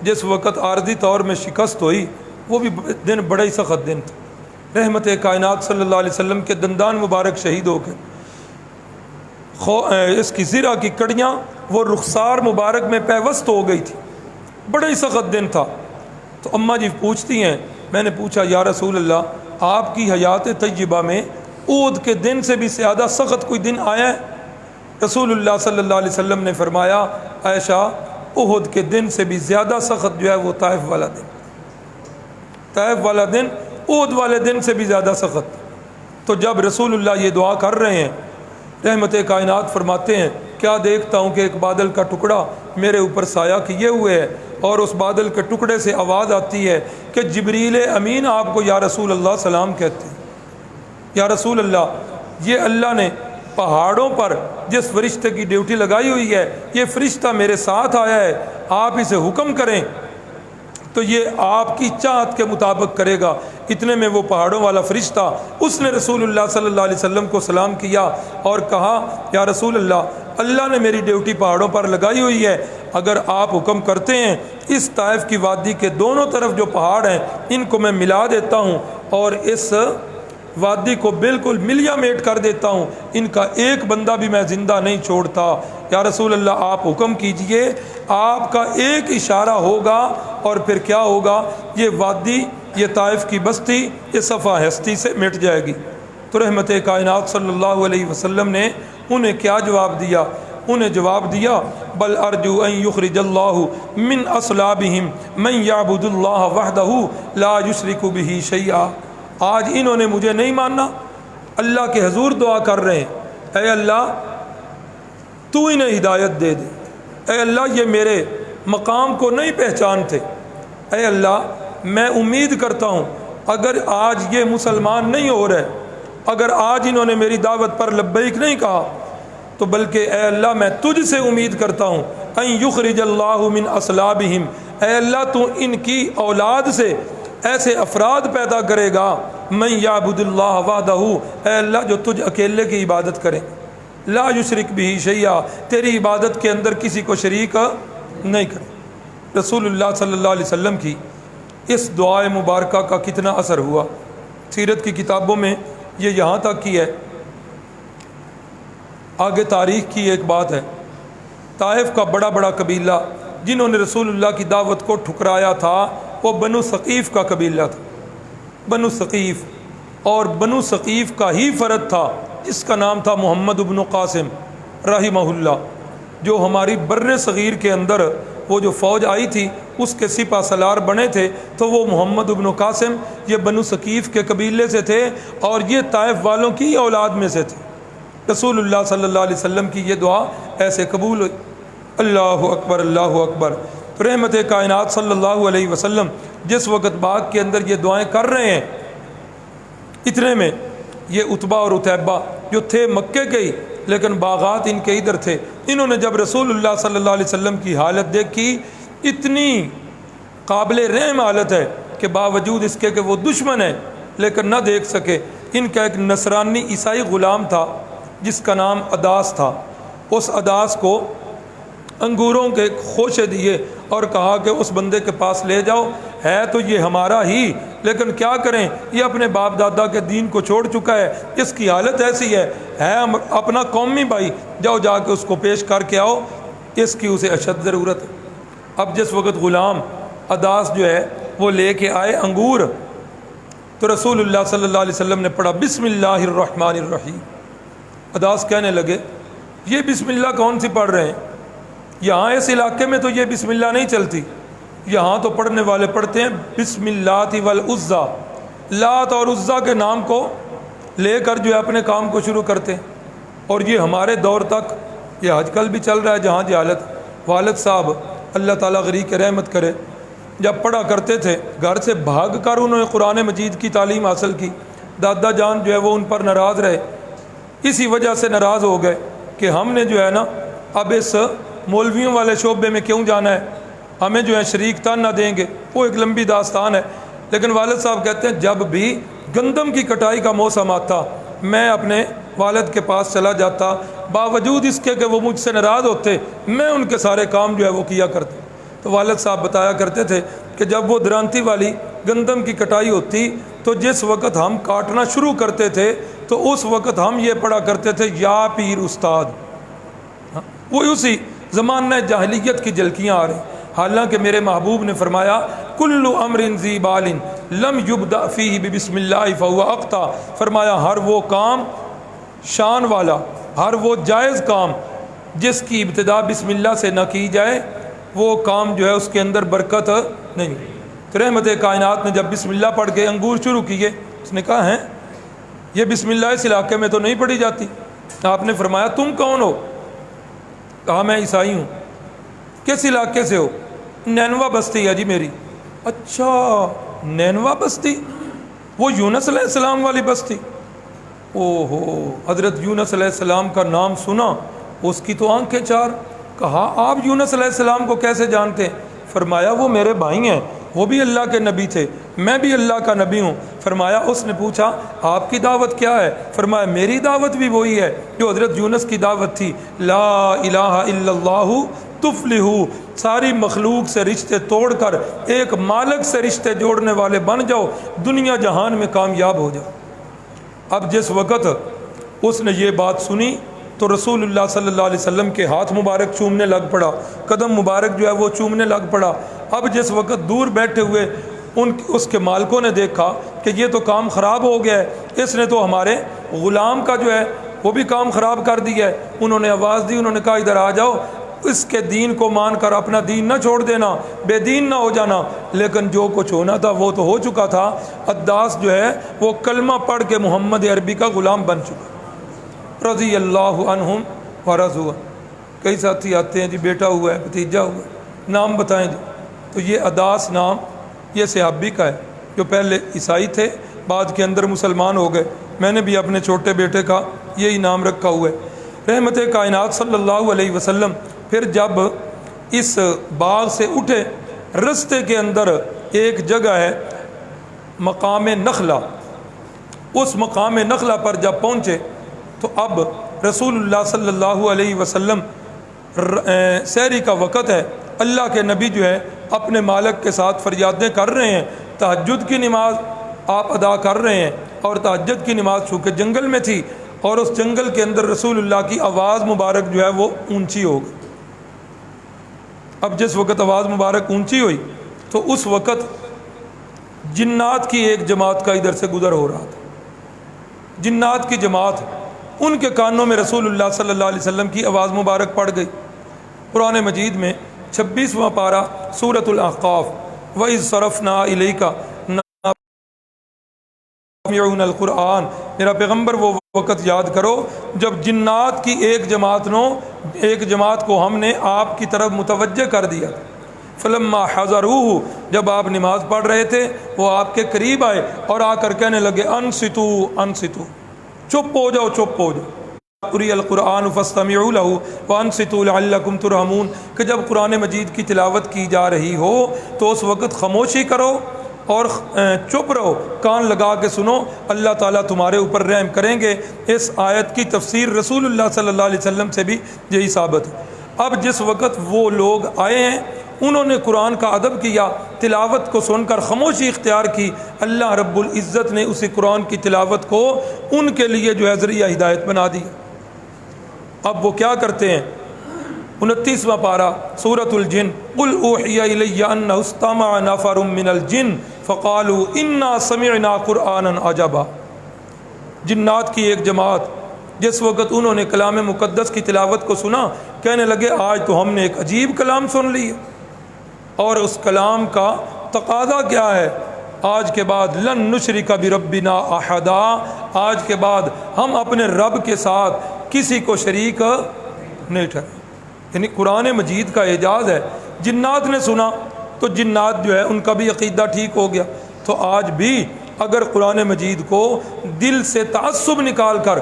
جس وقت عارضی طور میں شکست ہوئی، وہ بھی دن بڑا ہی سخت دن تھا۔ رحمت کائنات صلی اللہ علیہ وسلم کے دندان مبارک شہید ہو گئے، اس کی زرہ کی کڑیاں وہ رخسار مبارک میں پیوست ہو گئی تھی، بڑا ہی سخت دن تھا۔ تو اماں جی پوچھتی ہیں، میں نے پوچھا یا رسول اللہ آپ کی حیات طیبہ میں احد کے دن سے بھی زیادہ سخت کوئی دن آیا ہے؟ رسول اللہ صلی اللہ علیہ وسلم نے فرمایا، عائشہ احد کے دن سے بھی زیادہ سخت جو ہے وہ طائف والا دن، طائف والا دن احد والے دن سے بھی زیادہ سخت۔ تو جب رسول اللہ یہ دعا کر رہے ہیں، رحمت کائنات فرماتے ہیں کیا دیکھتا ہوں کہ ایک بادل کا ٹکڑا میرے اوپر سایہ کیے ہوئے ہے، اور اس بادل کے ٹکڑے سے آواز آتی ہے کہ جبریل امین آپ کو یا رسول اللہ سلام کہتے ہیں۔ یا رسول اللہ یہ اللہ نے پہاڑوں پر جس فرشتے کی ڈیوٹی لگائی ہوئی ہے، یہ فرشتہ میرے ساتھ آیا ہے، آپ اسے حکم کریں تو یہ آپ کی چاہت کے مطابق کرے گا۔ اتنے میں وہ پہاڑوں والا فرشتہ اس نے رسول اللہ صلی اللہ علیہ وسلم کو سلام کیا اور کہا یا رسول اللہ اللہ نے میری ڈیوٹی پہاڑوں پر لگائی ہوئی ہے، اگر آپ حکم کرتے ہیں اس طائف کی وادی کے دونوں طرف جو پہاڑ ہیں ان کو میں ملا دیتا ہوں اور اس وادی کو بالکل ملیا میٹ کر دیتا ہوں، ان کا ایک بندہ بھی میں زندہ نہیں چھوڑتا۔ یا رسول اللہ آپ حکم کیجئے، آپ کا ایک اشارہ ہوگا اور پھر کیا ہوگا، یہ وادی، یہ طائف کی بستی یہ صفحہ ہستی سے مٹ جائے گی۔ تو رحمت کائنات صلی اللہ علیہ وسلم نے انہیں کیا جواب دیا؟ انہیں جواب دیا بل ارجو ان یخرج اللہ من اصلابہم من یعبد اللہ وحدہ لا یشرک بہ شیئا۔ آج انہوں نے مجھے نہیں ماننا، اللہ کے حضور دعا کر رہے ہیں، اے اللہ تو انہیں ہدایت دے دے، اے اللہ یہ میرے مقام کو نہیں پہچانتے، اے اللہ میں امید کرتا ہوں اگر آج یہ مسلمان نہیں ہو رہے، اگر آج انہوں نے میری دعوت پر لبیک نہیں کہا، تو بلکہ اے اللہ میں تجھ سے امید کرتا ہوں ان یخرج اللہ من اصلابہم، اے اللہ تو ان کی اولاد سے ایسے افراد پیدا کرے گا من یعبد اللہ وحدہ، اے اللہ جو تجھ اکیلے کی عبادت کریں، لا یشرک بہ شیئا، تیری عبادت کے اندر کسی کو شریک نہیں کریں۔ رسول اللہ صلی اللہ علیہ وسلم کی اس دعائے مبارکہ کا کتنا اثر ہوا، سیرت کی کتابوں میں یہ یہاں تک کی ہے، آگے تاریخ کی ایک بات ہے، طائف کا بڑا بڑا قبیلہ جنہوں نے رسول اللہ کی دعوت کو ٹھکرایا تھا وہ بنو ثقیف کا قبیلہ تھا، بنو ثقیف، اور بنو ثقیف کا ہی فرد تھا جس کا نام تھا محمد بن قاسم رحمہ اللہ، جو ہماری بر صغیر کے اندر وہ جو فوج آئی تھی اس کے سپہ سالار بنے تھے، تو وہ محمد بن قاسم یہ بنو ثقیف کے قبیلے سے تھے اور یہ طائف والوں کی اولاد میں سے تھے۔ رسول اللہ صلی اللہ علیہ وسلم کی یہ دعا ایسے قبول ہوئی۔ اللہ اکبر، اللہ اکبر۔ رحمت کائنات صلی اللہ علیہ وسلم جس وقت باغ کے اندر یہ دعائیں کر رہے ہیں، اتنے میں یہ عتبہ اور عتیبہ جو تھے مکے کے ہی لیکن باغات ان کے ادھر تھے، انہوں نے جب رسول اللہ صلی اللہ علیہ وسلم کی حالت دیکھی، اتنی قابل رحم حالت ہے کہ باوجود اس کے کہ وہ دشمن ہیں لیکن نہ دیکھ سکے۔ ان کا ایک نصرانی عیسائی غلام تھا جس کا نام اداس تھا، اس اداس کو انگوروں کے خوشے دیے اور کہا کہ اس بندے کے پاس لے جاؤ، ہے تو یہ ہمارا ہی لیکن کیا کریں، یہ اپنے باپ دادا کے دین کو چھوڑ چکا ہے، اس کی حالت ایسی ہے اپنا قومی بھائی، جاؤ جا کے اس کو پیش کر کے آؤ، اس کی اسے اشد ضرورت ہے۔ اب جس وقت غلام اداس جو ہے وہ لے کے آئے انگور، تو رسول اللہ صلی اللہ علیہ وسلم نے پڑھا بسم اللہ الرحمن الرحیم۔ اداس کہنے لگے یہ بسم اللہ کون سی پڑھ رہے ہیں، یہاں اس علاقے میں تو یہ بسم اللہ نہیں چلتی، یہاں تو پڑھنے والے پڑھتے ہیں بسم اللہ والعزیٰ، لات اور عزیٰ کے نام کو لے کر جو ہے اپنے کام کو شروع کرتے ہیں۔ اور یہ ہمارے دور تک یہ آج کل بھی چل رہا ہے، جہاں جہالت۔ والد صاحب اللہ تعالیٰ غریق رحمت کرے، جب پڑھا کرتے تھے گھر سے بھاگ کر انہوں نے قرآن مجید کی تعلیم حاصل کی، دادا جان جو ہے وہ ان پر ناراض رہے، اسی وجہ سے ناراض ہو گئے کہ ہم نے جو ہے نا اب اس مولویوں والے شعبے میں کیوں جانا ہے، ہمیں جو ہے شریک تن نہ دیں گے، وہ ایک لمبی داستان ہے۔ لیکن والد صاحب کہتے ہیں جب بھی گندم کی کٹائی کا موسم آتا میں اپنے والد کے پاس چلا جاتا، باوجود اس کے کہ وہ مجھ سے ناراض ہوتے میں ان کے سارے کام جو ہے وہ کیا کرتا۔ تو والد صاحب بتایا کرتے تھے کہ جب وہ درانتی والی گندم کی کٹائی ہوتی تو جس وقت ہم کاٹنا شروع کرتے تھے تو اس وقت ہم یہ پڑھا کرتے تھے یا پیر استاد، وہ اسی زمانہ جاہلیت کی جھلکیاں آ رہی، حالانکہ میرے محبوب نے فرمایا کل امر ذی بال لم یبدأ فیہ بسم اللہ فہو اقطع، فرمایا ہر وہ کام شان والا، ہر وہ جائز کام جس کی ابتدا بسم اللہ سے نہ کی جائے وہ کام جو ہے اس کے اندر برکت نہیں۔ تو رحمت کائنات نے جب بسم اللہ پڑھ کے انگور شروع کیے، اس نے کہا ہیں یہ بسم اللہ اس علاقے میں تو نہیں پڑھی جاتی۔ آپ نے فرمایا تم کون ہو؟ کہا میں عیسائی ہوں۔ کس علاقے سے ہو؟ نینوا بستی ہے جی میری۔ اچھا نینوا بستی، وہ یونس علیہ السلام والی بستی؟ او ہو، حضرت یونس علیہ السلام کا نام سنا اس کی تو آنکھیں چار۔ کہا آپ یونس علیہ السلام کو کیسے جانتے ہیں؟ فرمایا وہ میرے بھائی ہیں، وہ بھی اللہ کے نبی تھے، میں بھی اللہ کا نبی ہوں۔ فرمایا اس نے پوچھا آپ کی دعوت کیا ہے؟ فرمایا میری دعوت بھی وہی ہے جو حضرت یونس کی دعوت تھی، لا الہ الا اللہ تفلحو، ساری مخلوق سے رشتے توڑ کر ایک مالک سے رشتے جوڑنے والے بن جاؤ، دنیا جہان میں کامیاب ہو جاؤ۔ اب جس وقت اس نے یہ بات سنی تو رسول اللہ صلی اللہ علیہ وسلم کے ہاتھ مبارک چومنے لگ پڑا، قدم مبارک جو ہے وہ چومنے لگ پڑا۔ اب جس وقت دور بیٹھے ہوئے اس کے مالکوں نے دیکھا کہ یہ تو کام خراب ہو گیا ہے، اس نے تو ہمارے غلام کا جو ہے وہ بھی کام خراب کر دیا ہے، انہوں نے آواز دی، انہوں نے کہا ادھر آ جاؤ، اس کے دین کو مان کر اپنا دین نہ چھوڑ دینا، بے دین نہ ہو جانا۔ لیکن جو کچھ ہونا تھا وہ تو ہو چکا تھا، عداس جو ہے وہ کلمہ پڑھ کے محمد عربی کا غلام بن چکا، رضی اللہ عنہم ورضوا۔ کئی ساتھی آتے ہیں جی بیٹا ہوا ہے، بھتیجا ہوا ہے، نام بتائیں جی، تو یہ عداس نام یہ صحابی کا ہے جو پہلے عیسائی تھے، بعد کے اندر مسلمان ہو گئے۔ میں نے بھی اپنے چھوٹے بیٹے کا یہی نام رکھا ہوا ہے۔ رحمت کائنات صلی اللہ علیہ وسلم پھر جب اس باغ سے اٹھے، رستے کے اندر ایک جگہ ہے مقام نخلا، اس مقام نخلا پر جب پہنچے تو اب رسول اللہ صلی اللہ علیہ وسلم سحری کا وقت ہے، اللہ کے نبی جو ہے اپنے مالک کے ساتھ فریادیں کر رہے ہیں، تہجد کی نماز آپ ادا کر رہے ہیں، اور تہجد کی نماز چونکہ جنگل میں تھی اور اس جنگل کے اندر رسول اللہ کی آواز مبارک جو ہے وہ اونچی ہو گئی۔ اب جس وقت آواز مبارک اونچی ہوئی تو اس وقت جنات کی ایک جماعت کا ادھر سے گزر ہو رہا تھا، جنات کی جماعت، ان کے کانوں میں رسول اللہ صلی اللہ علیہ وسلم کی آواز مبارک پڑ گئی۔ قرآن مجید میں 26واں پارہ سورۃ الاحقاف، وَإِذْ صَرَفْنَا إِلَيْكَ يَسْمَعُونَ الْقُرْآنَ، میرا پیغمبر وہ وقت یاد کرو جب جنات کی ایک جماعت کو ہم نے آپ کی طرف متوجہ کر دیا۔ فلما حضروہ، جب آپ نماز پڑھ رہے تھے وہ آپ کے قریب آئے اور آ کر کہنے لگے انصتو انصتو، چپ ہو جاؤ چپ ہو جاؤ، قُرِئَ الْقُرْآنُ فَاسْتَمِعُوا لَهُ وَأَنصِتُوا لَعَلَّكُمْ تُرْحَمُونَ، کہ جب قرآن مجید کی تلاوت کی جا رہی ہو تو اس وقت خاموشی کرو اور چپ رہو، کان لگا کے سنو، اللہ تعالیٰ تمہارے اوپر رحم کریں گے۔ اس آیت کی تفسیر رسول اللہ صلی اللہ علیہ وسلم سے بھی یہی ثابت ہے۔ اب جس وقت وہ لوگ آئے ہیں انہوں نے قرآن کا ادب کیا، تلاوت کو سن کر خاموشی اختیار کی، اللہ رب العزت نے اسی قرآن کی تلاوت کو ان کے لیے جو ہے ذریعہ ہدایت بنا دی۔ اب وہ کیا کرتے ہیں؟ 29واں پارہ سورۃ الجن، قل اوحی الی انہ استمع نفر من الجن فقالوا انا سمعنا قرآنا عجبا۔ جنات کی ایک جماعت جس وقت انہوں نے کلام مقدس کی تلاوت کو سنا کہنے لگے آج تو ہم نے ایک عجیب کلام سن لی ہے، اور اس کلام کا تقاضا کیا ہے؟ آج کے بعد لن نشرک بربنا احدا، آج کے بعد ہم اپنے رب کے ساتھ کسی کو شریک نہیں ٹھہرائیں۔ یعنی قرآن مجید کا اعجاز ہے، جنات نے سنا تو جنات جو ہے ان کا بھی عقیدہ ٹھیک ہو گیا۔ تو آج بھی اگر قرآن مجید کو دل سے تعصب نکال کر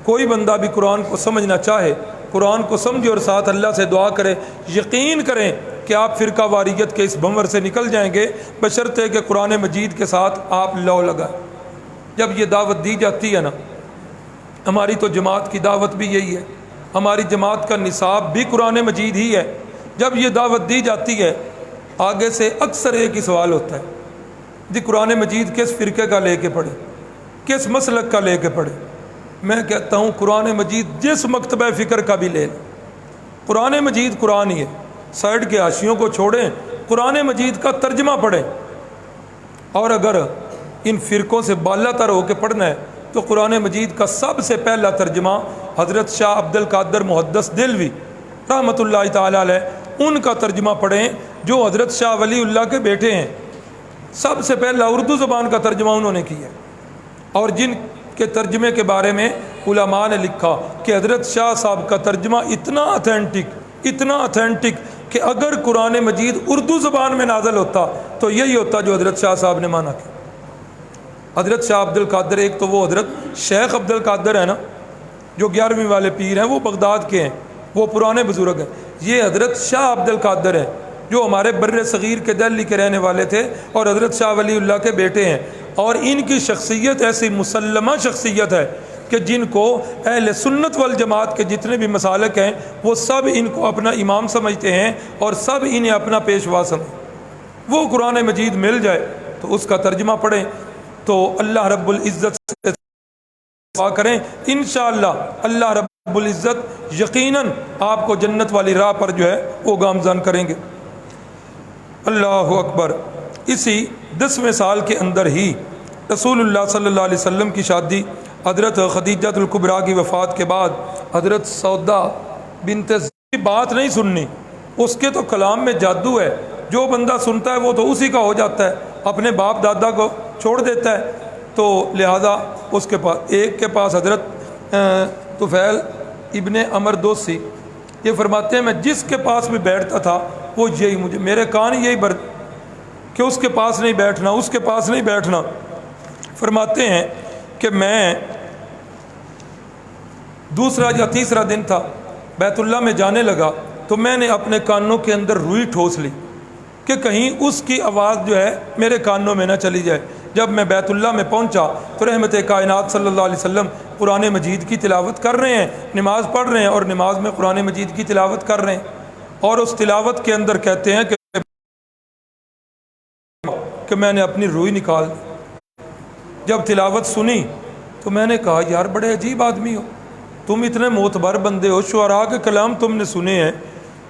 کوئی بندہ بھی قرآن کو سمجھنا چاہے، قرآن کو سمجھے اور ساتھ اللہ سے دعا کرے، یقین کریں کہ آپ فرقہ واریت کے اس بھنور سے نکل جائیں گے، بشرطے کہ قرآن مجید کے ساتھ آپ لو لگائیں۔ جب یہ دعوت دی جاتی ہے نا، ہماری تو جماعت کی دعوت بھی یہی ہے، ہماری جماعت کا نصاب بھی قرآن مجید ہی ہے۔ جب یہ دعوت دی جاتی ہے آگے سے اکثر ایک ہی سوال ہوتا ہے، جی قرآن مجید کس فرقے کا لے کے پڑھے، کس مسلک کا لے کے پڑھے؟ میں کہتا ہوں قرآن مجید جس مکتبہ فکر کا بھی لے لیں، قرآن مجید قرآن ہی ہے، سائڈ کے حاشیوں کو چھوڑیں، قرآن مجید کا ترجمہ پڑھیں، اور اگر ان فرقوں سے بالا تر ہو کے پڑھنا ہے تو قرآن مجید کا سب سے پہلا ترجمہ حضرت شاہ عبد القادر محدث دہلوی رحمۃ اللہ تعالی علیہ ان کا ترجمہ پڑھیں، جو حضرت شاہ ولی اللہ کے بیٹے ہیں۔ سب سے پہلا اردو زبان کا ترجمہ انہوں نے کیا، اور جن کے ترجمے کے بارے میں علماء نے لکھا کہ حضرت شاہ صاحب کا ترجمہ اتنا اتھینٹک کہ اگر قرآن مجید اردو زبان میں نازل ہوتا تو یہی ہوتا جو حضرت شاہ صاحب نے مانا کیا۔ حضرت شاہ عبد القادر، ایک تو وہ حضرت شیخ عبد القادر ہے نا جو 11ویں والے پیر ہیں، وہ بغداد کے ہیں، وہ پرانے بزرگ ہیں۔ یہ حضرت شاہ عبد القادر ہے جو ہمارے بر صغیر کے دہلی کے رہنے والے تھے اور حضرت شاہ ولی اللہ کے بیٹے ہیں، اور ان کی شخصیت ایسی مسلمہ شخصیت ہے کہ جن کو اہل سنت والجماعت کے جتنے بھی مسالک ہیں وہ سب ان کو اپنا امام سمجھتے ہیں اور سب انہیں اپنا پیشوا سمجھتے ہیں۔ وہ قرآن مجید مل جائے تو اس کا ترجمہ پڑھیں تو اللہ رب العزت سے دعا کریں، انشاءاللہ اللہ رب العزت یقیناً آپ کو جنت والی راہ پر جو ہے وہ گامزن کریں گے۔ اللہ اکبر۔ اسی 10ویں سال کے اندر ہی رسول اللہ صلی اللہ علیہ وسلم کی شادی حضرت خدیجہ الکبریٰ کی وفات کے بعد حضرت سودا بنت کی بات نہیں سننی، اس کے تو کلام میں جادو ہے، جو بندہ سنتا ہے وہ تو اسی کا ہو جاتا ہے، اپنے باپ دادا کو چھوڑ دیتا ہے۔ تو لہذا اس کے پاس ایک کے پاس حضرت طفیل ابن عمر دوسی یہ فرماتے ہیں میں جس کے پاس بھی بیٹھتا تھا وہ یہی مجھے میرے کان یہی کہ اس کے پاس نہیں بیٹھنا، اس کے پاس نہیں بیٹھنا۔ فرماتے ہیں کہ میں دوسرا یا تیسرا دن تھا، بیت اللہ میں جانے لگا تو میں نے اپنے کانوں کے اندر روئی ٹھوس لی کہ کہیں اس کی آواز جو ہے میرے کانوں میں نہ چلی جائے۔ جب میں بیت اللہ میں پہنچا تو رحمت کائنات صلی اللہ علیہ وسلم قرآن مجید کی تلاوت کر رہے ہیں، نماز پڑھ رہے ہیں اور نماز میں قرآن مجید کی تلاوت کر رہے ہیں، اور اس تلاوت کے اندر کہتے ہیں کہ میں نے اپنی روئی نکال دی۔ جب تلاوت سنی تو میں نے کہا یار بڑے عجیب آدمی ہو، تم اتنے معتبر بندے ہو، شعراء کے کلام تم نے سنے ہیں،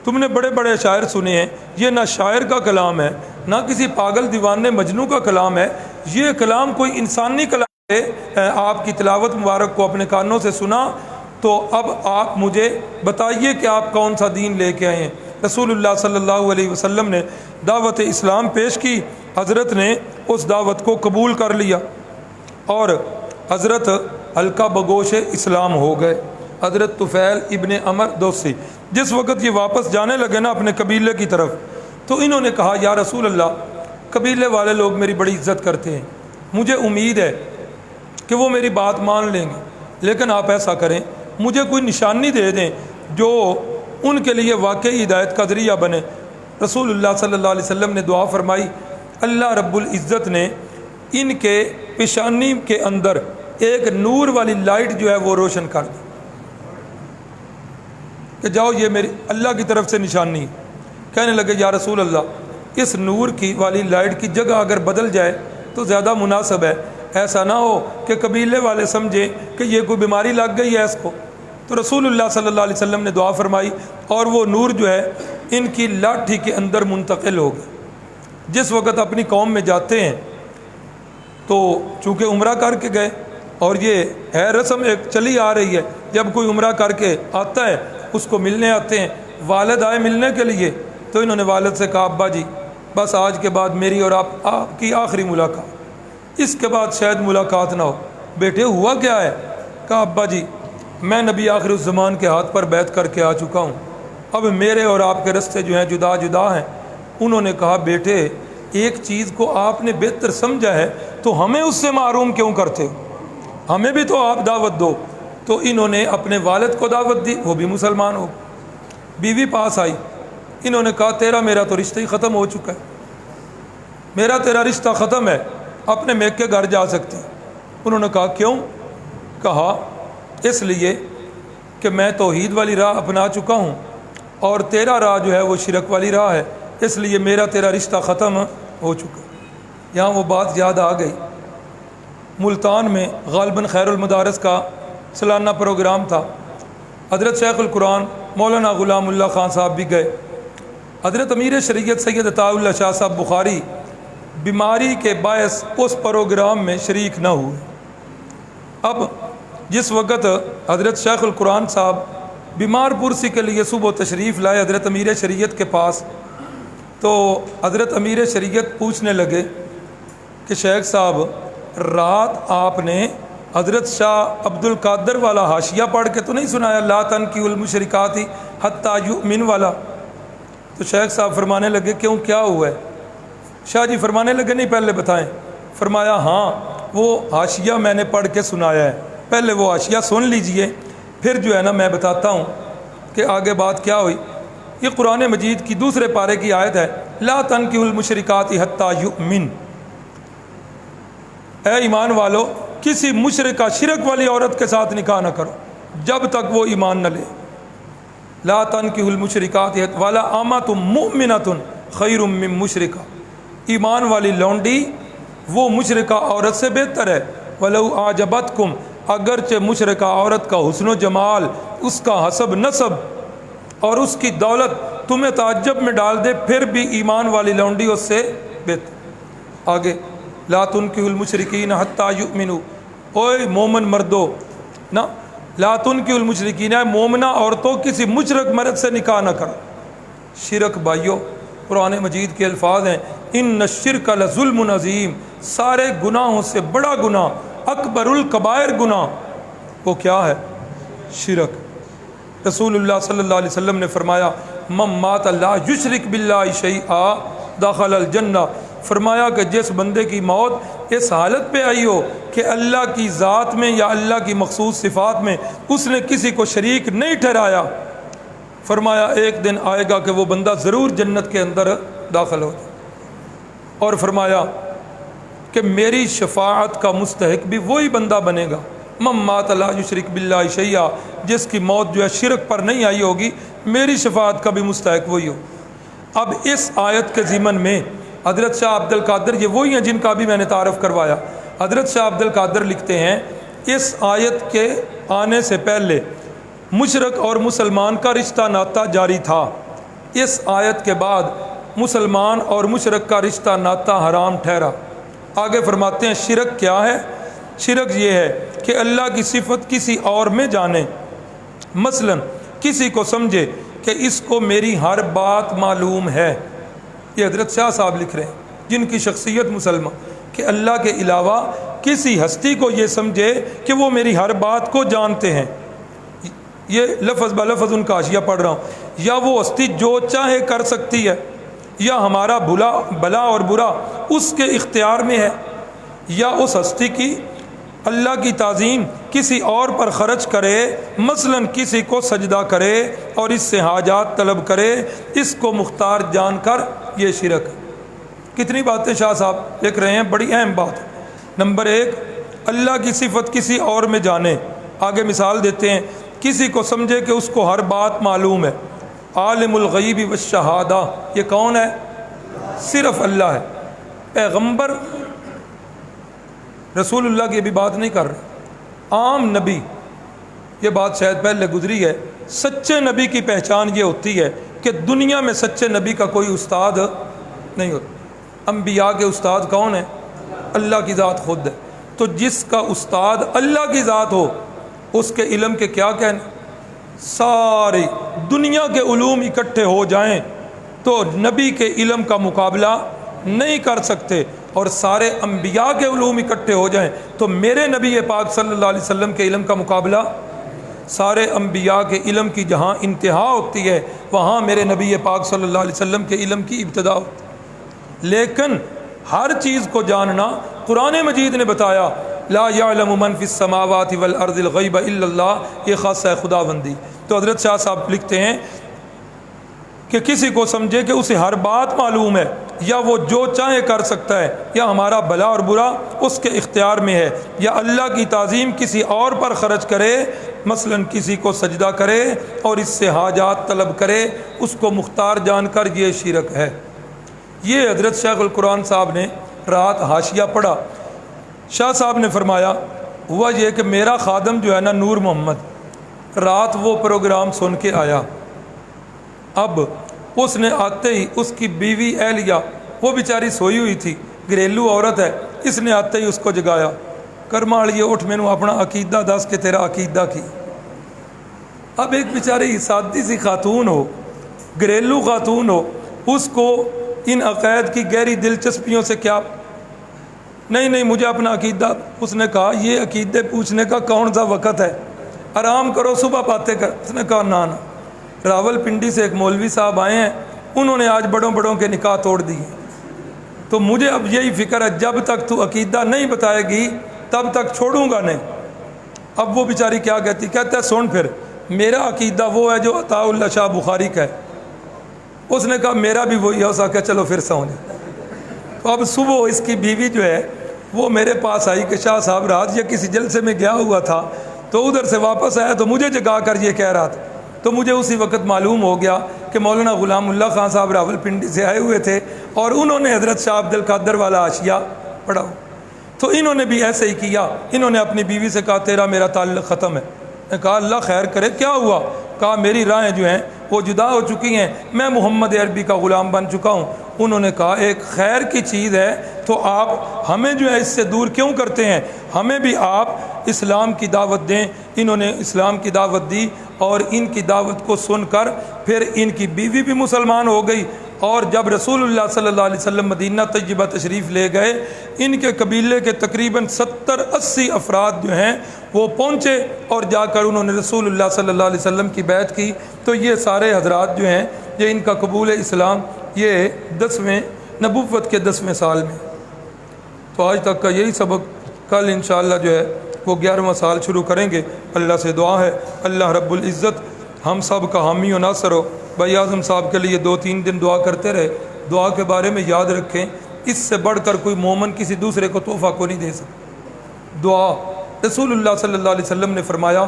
تم نے بڑے بڑے شاعر سنے ہیں، یہ نہ شاعر کا کلام ہے نہ کسی پاگل دیوانے مجنوں کا کلام ہے، یہ کلام کوئی انسانی کلام ہے۔ آپ کی تلاوت مبارک کو اپنے کانوں سے سنا، تو اب آپ مجھے بتائیے کہ آپ کون سا دین لے کے آئے ہیں۔ رسول اللہ صلی اللہ علیہ وسلم نے دعوت اسلام پیش کی، حضرت نے اس دعوت کو قبول کر لیا اور حضرت حلقہ بگوش اسلام ہو گئے۔ حضرت طفیل ابن عمر دوسی جس وقت یہ واپس جانے لگے نا اپنے قبیلے کی طرف، تو انہوں نے کہا یا رسول اللہ قبیلے والے لوگ میری بڑی عزت کرتے ہیں، مجھے امید ہے کہ وہ میری بات مان لیں گے، لیکن آپ ایسا کریں مجھے کوئی نشانی دے دیں جو ان کے لیے واقعی ہدایت کا ذریعہ بنے۔ رسول اللہ صلی اللہ علیہ وسلم نے دعا فرمائی، اللہ رب العزت نے ان کے پیشانی کے اندر ایک نور والی لائٹ جو ہے وہ روشن کر دی کہ جاؤ یہ میری اللہ کی طرف سے نشانی ہے۔ کہنے لگے یا رسول اللہ اس نور کی والی لائٹ کی جگہ اگر بدل جائے تو زیادہ مناسب ہے، ایسا نہ ہو کہ قبیلے والے سمجھیں کہ یہ کوئی بیماری لگ گئی ہے اس کو۔ تو رسول اللہ صلی اللہ علیہ وسلم نے دعا فرمائی اور وہ نور جو ہے ان کی لاٹھی کے اندر منتقل ہو گیا۔ جس وقت اپنی قوم میں جاتے ہیں تو چونکہ عمرہ کر کے گئے اور یہ ہے رسم ایک چلی آ رہی ہے، جب کوئی عمرہ کر کے آتا ہے اس کو ملنے آتے ہیں، والد آئے ملنے کے لیے تو انہوں نے والد سے کہا ابا جی بس آج کے بعد میری اور آپ کی آخری ملاقات، اس کے بعد شاید ملاقات نہ ہو۔ بیٹے ہوا کیا ہے؟ کہا ابا جی میں نبی آخر الزمان کے ہاتھ پر بیعت کر کے آ چکا ہوں، اب میرے اور آپ کے رستے جو ہیں جدا جدا ہیں۔ انہوں نے کہا بیٹے ایک چیز کو آپ نے بہتر سمجھا ہے تو ہمیں اس سے معروم کیوں کرتے ہو، ہمیں بھی تو آپ دعوت دو۔ تو انہوں نے اپنے والد کو دعوت دی، وہ بھی مسلمان ہو۔ بیوی پاس آئی، انہوں نے کہا تیرا میرا تو رشتہ ہی ختم ہو چکا ہے، میرا تیرا رشتہ ختم ہے، اپنے میکے گھر جا سکتی۔ انہوں نے کہا کیوں؟ کہا اس لیے کہ میں توحید والی راہ اپنا چکا ہوں اور تیرا راہ جو ہے وہ شرک والی راہ ہے، اس لیے میرا تیرا رشتہ ختم ہو چکا۔ یہاں وہ بات یاد آ گئی، ملتان میں غالباً خیر المدارس کا سالانہ پروگرام تھا، حضرت شیخ القرآن مولانا غلام اللہ خان صاحب بھی گئے۔ حضرت امیر شریعت سید عطا اللہ شاہ صاحب بخاری بیماری کے باعث اس پروگرام میں شریک نہ ہوئے۔ اب جس وقت حضرت شیخ القرآن صاحب بیمار پرسی کے لیے صبح تشریف لائے حضرت امیر شریعت کے پاس، تو حضرت امیر شریعت پوچھنے لگے کہ شیخ صاحب رات آپ نے حضرت شاہ عبد القادر والا حاشیہ پڑھ کے تو نہیں سنایا لا تنکحوا المشرکات حتی یؤمن والا؟ تو شیخ صاحب فرمانے لگے کیوں کیا ہوا ہے؟ شاہ جی فرمانے لگے نہیں پہلے بتائیں۔ فرمایا ہاں وہ حاشیہ میں نے پڑھ کے سنایا ہے، پہلے وہ حاشیہ سن لیجئے پھر جو ہے نا میں بتاتا ہوں کہ آگے بات کیا ہوئی۔ یہ قرآن مجید کی دوسرے پارے کی آیت ہے، لا تنکحوا المشرکات حتی یؤمن، اے ایمان والو کسی مشرکہ شرک والی عورت کے ساتھ نکاح نہ کرو جب تک وہ ایمان نہ لے۔ لا تنکحوا المشرکات ولا امۃ مؤمنۃ خیر من مشرکہ، ایمان والی لونڈی وہ مشرکہ عورت سے بہتر ہے، ولو اعجبتکم، اگرچہ مشرکہ عورت کا حسن و جمال، اس کا حسب نسب اور اس کی دولت تمہیں تعجب میں ڈال دے، پھر بھی ایمان والی لونڈی اس سے بہتر۔ آگے لا تنکحوا المشرکین حتی یؤمنوا، اوے مومن مردو نا، لا تنکحوا المشرکین، مومنہ عورتوں کسی مشرک مرد سے نکاح نہ کرو۔ شرک بھائیو قرآن مجید کے الفاظ ہیں، ان الشرک لظلم عظیم، سارے گناہوں سے بڑا گناہ، اکبر الکبائر گناہ وہ کیا ہے؟ شرک۔ رسول اللہ صلی اللہ علیہ وسلم نے فرمایا من مات لا یشرک باللہ شیئا دخل الجنہ، فرمایا کہ جس بندے کی موت اس حالت پہ آئی ہو کہ اللہ کی ذات میں یا اللہ کی مخصوص صفات میں اس نے کسی کو شریک نہیں ٹھہرایا، فرمایا ایک دن آئے گا کہ وہ بندہ ضرور جنت کے اندر داخل ہو جائے، اور فرمایا کہ میری شفاعت کا مستحق بھی وہی بندہ بنے گا، من مات لا یشرک باللہ شیئا، جس کی موت جو ہے شرک پر نہیں آئی ہوگی میری شفاعت کا بھی مستحق وہی ہو۔ اب اس آیت کے ضمن میں حضرت شاہ عبد القادر، یہ وہی ہیں جن کا بھی میں نے تعارف کروایا، حضرت شاہ عبد القادر لکھتے ہیں اس آیت کے آنے سے پہلے مشرک اور مسلمان کا رشتہ ناتا جاری تھا، اس آیت کے بعد مسلمان اور مشرک کا رشتہ ناتا حرام ٹھہرا۔ آگے فرماتے ہیں شرک کیا ہے؟ شرک یہ ہے کہ اللہ کی صفت کسی اور میں جانے، مثلا کسی کو سمجھے کہ اس کو میری ہر بات معلوم ہے، یہ حضرت شاہ صاحب لکھ رہے ہیں جن کی شخصیت مسلمہ، کہ اللہ کے علاوہ کسی ہستی کو یہ سمجھے کہ وہ میری ہر بات کو جانتے ہیں، یہ لفظ بلفظ ان کا حاشیہ پڑھ رہا ہوں، یا وہ ہستی جو چاہے کر سکتی ہے، یا ہمارا بھلا اور برا اس کے اختیار میں ہے، یا اس ہستی کی اللہ کی تعظیم کسی اور پر خرچ کرے، مثلا کسی کو سجدہ کرے اور اس سے حاجات طلب کرے، اس کو مختار جان کر یہ شرک ہے۔ کتنی باتیں شاہ صاحب لکھ رہے ہیں، بڑی اہم بات ہے۔ نمبر ایک، اللہ کی صفت کسی اور میں جانے، آگے مثال دیتے ہیں، کسی کو سمجھے کہ اس کو ہر بات معلوم ہے، عالم الغیب والشہادہ، یہ کون ہے؟ صرف اللہ ہے۔ پیغمبر رسول اللہ کی بھی بات نہیں کر رہے، عام نبی، یہ بات شاید پہلے گزری ہے، سچے نبی کی پہچان یہ ہوتی ہے کہ دنیا میں سچے نبی کا کوئی استاد نہیں ہوتا۔ انبیاء کے استاد کون ہیں؟ اللہ کی ذات خود ہے، تو جس کا استاد اللہ کی ذات ہو اس کے علم کے کیا کہنے، ساری دنیا کے علوم اکٹھے ہو جائیں تو نبی کے علم کا مقابلہ نہیں کر سکتے، اور سارے انبیاء کے علوم اکٹھے ہو جائیں تو میرے نبی پاک صلی اللہ علیہ وسلم کے علم کا مقابلہ، سارے انبیاء کے علم کی جہاں انتہا ہوتی ہے وہاں میرے نبی پاک صلی اللہ علیہ وسلم کے علم کی ابتدا ہوتی ہے۔ لیکن ہر چیز کو جاننا، قرآن مجید نے بتایا لا یعلم من فی السماوات والارض الغیب الا اللہ، یہ خاصہ ہے خدا بندی۔ تو حضرت شاہ صاحب لکھتے ہیں کہ کسی کو سمجھے کہ اسے ہر بات معلوم ہے، یا وہ جو چاہے کر سکتا ہے، یا ہمارا بھلا اور برا اس کے اختیار میں ہے، یا اللہ کی تعظیم کسی اور پر خرچ کرے، مثلا کسی کو سجدہ کرے اور اس سے حاجات طلب کرے، اس کو مختار جان کر یہ شرک ہے۔ یہ حضرت شیخ القرآن صاحب نے رات حاشیہ پڑھا، شاہ صاحب نے فرمایا ہوا یہ کہ میرا خادم جو ہے نا نور محمد، رات وہ پروگرام سن کے آیا، اب اس نے آتے ہی اس کی بیوی اہلیہ، وہ بیچاری سوئی ہوئی تھی، گھریلو عورت ہے، اس نے آتے ہی اس کو جگایا، کرمالیے اٹھ مینوں اپنا عقیدہ دس کہ تیرا عقیدہ کی۔ اب ایک بیچاری سادی سی خاتون ہو، گھریلو خاتون ہو، اس کو ان عقائد کی گہری دلچسپیوں سے کیا، نہیں مجھے اپنا عقیدہ، اس نے کہا یہ عقیدے پوچھنے کا کون سا وقت ہے، آرام کرو صبح باتیں کر۔ اس نے کہا نہ، راول پنڈی سے ایک مولوی صاحب آئے ہیں، انہوں نے آج بڑوں کے نکاح توڑ دیے، تو مجھے اب یہی فکر ہے جب تک تو عقیدہ نہیں بتائے گی تب تک چھوڑوں گا نہیں۔ اب وہ بیچاری کیا کہتی، کہتا ہے سن پھر، میرا عقیدہ وہ ہے جو عطاء اللہ شاہ بخاری کا ہے، اس نے کہا میرا بھی وہی ہے، اس نے کہا چلو پھر سو جائے۔ تو اب صبح اس کی بیوی جو ہے وہ میرے پاس آئی کہ شاہ صاحب رات یہ کسی جلسے میں گیا ہوا تھا، تو ادھر سے واپس آیا تو مجھے جگا کر یہ کہہ رہا تھا۔ تو مجھے اسی وقت معلوم ہو گیا کہ مولانا غلام اللہ خان صاحب راول پنڈی سے آئے ہوئے تھے اور انہوں نے حضرت شاہ عبد القادر والا حاشیہ پڑھا۔ تو انہوں نے بھی ایسے ہی کیا، انہوں نے اپنی بیوی سے کہا تیرا میرا تعلق ختم ہے۔ نے کہا اللہ خیر کرے، کیا ہوا؟ کہا میری راہیں جو ہیں وہ جدا ہو چکی ہیں، میں محمد عربی کا غلام بن چکا ہوں۔ انہوں نے کہا ایک خیر کی چیز ہے تو آپ ہمیں جو ہے اس سے دور کیوں کرتے ہیں؟ ہمیں بھی آپ اسلام کی دعوت دیں۔ انہوں نے اسلام کی دعوت دی اور ان کی دعوت کو سن کر پھر ان کی بیوی بھی مسلمان ہو گئی، اور جب رسول اللہ صلی اللہ علیہ وسلم مدینہ طیبہ تشریف لے گئے، ان کے قبیلے کے تقریباً 70-80 افراد جو ہیں وہ پہنچے اور جا کر انہوں نے رسول اللہ صلی اللہ علیہ وسلم کی بیعت کی۔ تو یہ سارے حضرات جو ہیں یہ ان کا قبول اسلام یہ 10ویں نبوت کے 10ویں سال میں۔ تو آج تک کا یہی سبق، کل انشاءاللہ جو ہے وہ 11واں سال شروع کریں گے۔ اللہ سے دعا ہے اللہ رب العزت ہم سب کا حامی و ناصر ہو۔ بھائی اعظم صاحب کے لیے 2-3 دن دعا کرتے رہے، دعا کے بارے میں یاد رکھیں اس سے بڑھ کر کوئی مومن کسی دوسرے کو تحفہ کو نہیں دے سکتا۔ دعا رسول اللہ صلی اللہ علیہ وسلم نے فرمایا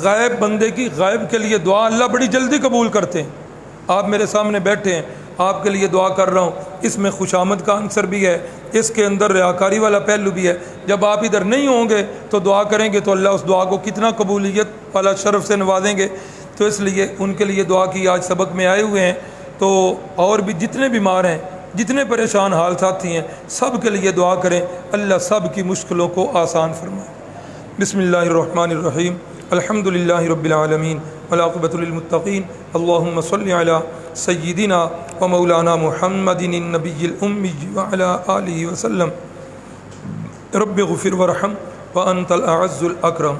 غائب بندے کی غائب کے لیے دعا اللہ بڑی جلدی قبول کرتے ہیں۔ آپ میرے سامنے بیٹھے ہیں، آپ کے لیے دعا کر رہا ہوں، اس میں خوشامد کا عنصر بھی ہے، اس کے اندر ریاکاری والا پہلو بھی ہے۔ جب آپ ادھر نہیں ہوں گے تو دعا کریں گے تو اللہ اس دعا کو کتنا قبولیت والا شرف سے نوازیں گے۔ تو اس لیے ان کے لیے دعا کی۔ آج سبق میں آئے ہوئے ہیں تو اور بھی جتنے بیمار ہیں، جتنے پریشان حال ساتھی ہیں، سب کے لیے دعا کریں، اللہ سب کی مشکلوں کو آسان فرمائے۔ بسم اللہ الرحمن الرحیم، الحمد للہ رب العالمین والعاقبۃ للمتقین، اللہم صلی علی سیدنا و مولانا محمد النبی الامی وعلی آلہ وسلم۔ رب اغفر ورحم وانت الاعز الاکرم۔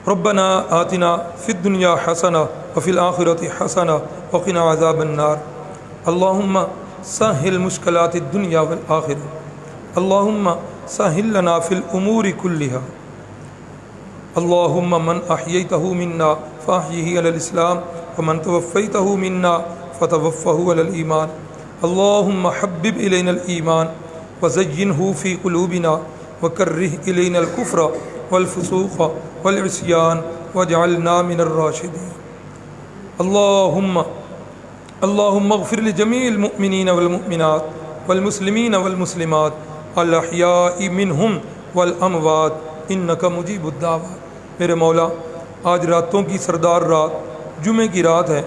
ربنا آتنا فی الدنیا حسنہ وفی الآخرۃ حسنہ وقنا عذاب النار۔ اللہم سہل مشکلات الدنیا والآخرہ، اللہم سہل لنا فی الامور کلہا، اللہم من احییتہ منا فاحیہ علی الاسلام ومن توفیتہ منا فتوفہ علی الایمان، اللہم حبب الینا الایمان وزینہ فی قلوبنا وکرہ الینا الکفر والفسوق والعصیان واجعلنا من الراشدین۔ اللہم اغفر لجمیع المؤمنین والمؤمنات والمسلمین والمسلمات الاحیاء منہم والاموات انک مجیب الدعوات۔ میرے مولا آج راتوں کی سردار رات جمعے کی رات ہے،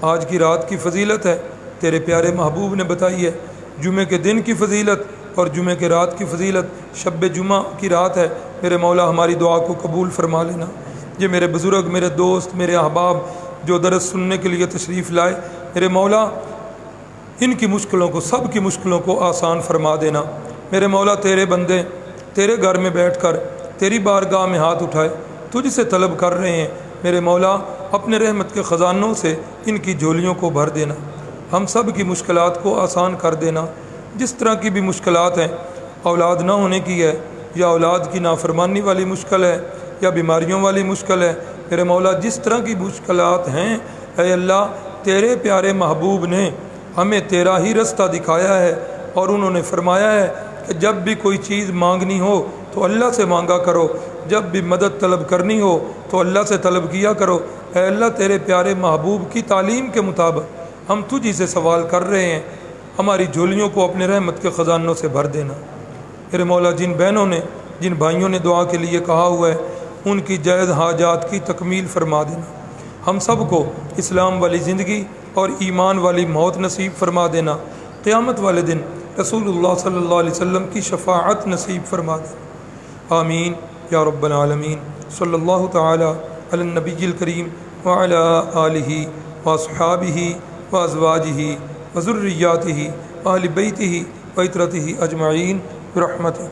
آج کی رات کی فضیلت ہے تیرے پیارے محبوب نے بتائی ہے۔ جمعے کے دن کی فضیلت اور جمعے کے رات کی فضیلت شب جمعہ کی رات ہے۔ میرے مولا ہماری دعا کو قبول فرما لینا۔ یہ میرے بزرگ، میرے دوست، میرے احباب جو درس سننے کے لیے تشریف لائے، میرے مولا ان کی مشکلوں کو، سب کی مشکلوں کو آسان فرما دینا۔ میرے مولا تیرے بندے تیرے گھر میں بیٹھ کر تیری بارگاہ میں ہاتھ اٹھائے تجھ سے طلب کر رہے ہیں، میرے مولا اپنے رحمت کے خزانوں سے ان کی جھولیوں کو بھر دینا، ہم سب کی مشکلات کو آسان کر دینا۔ جس طرح کی بھی مشکلات ہیں، اولاد نہ ہونے کی ہے یا اولاد کی نافرمانی والی مشکل ہے یا بیماریوں والی مشکل ہے، میرے مولا جس طرح کی مشکلات ہیں، اے اللہ تیرے پیارے محبوب نے ہمیں تیرا ہی رستہ دکھایا ہے، اور انہوں نے فرمایا ہے کہ جب بھی کوئی چیز مانگنی ہو تو اللہ سے مانگا کرو، جب بھی مدد طلب کرنی ہو تو اللہ سے طلب کیا کرو۔ اے اللہ تیرے پیارے محبوب کی تعلیم کے مطابق ہم تجھی سے سوال کر رہے ہیں، ہماری جھولیوں کو اپنے رحمت کے خزانوں سے بھر دینا۔ میرے مولا جن بہنوں نے، جن بھائیوں نے دعا کے لیے کہا ہوا ہے، ان کی جائز حاجات کی تکمیل فرما دینا۔ ہم سب کو اسلام والی زندگی اور ایمان والی موت نصیب فرما دینا۔ قیامت والے دن رسول اللہ صلی اللہ علیہ وسلم کی شفاعت نصیب فرما دینا۔ آمین یا رب العالمین۔ صلی اللہ تعالی علی النبی الکریم وعلی آلہ واصحابہ وازواجہ وذریاتہ واہل بیتہ وعترتہ اجمعین برحمتہ۔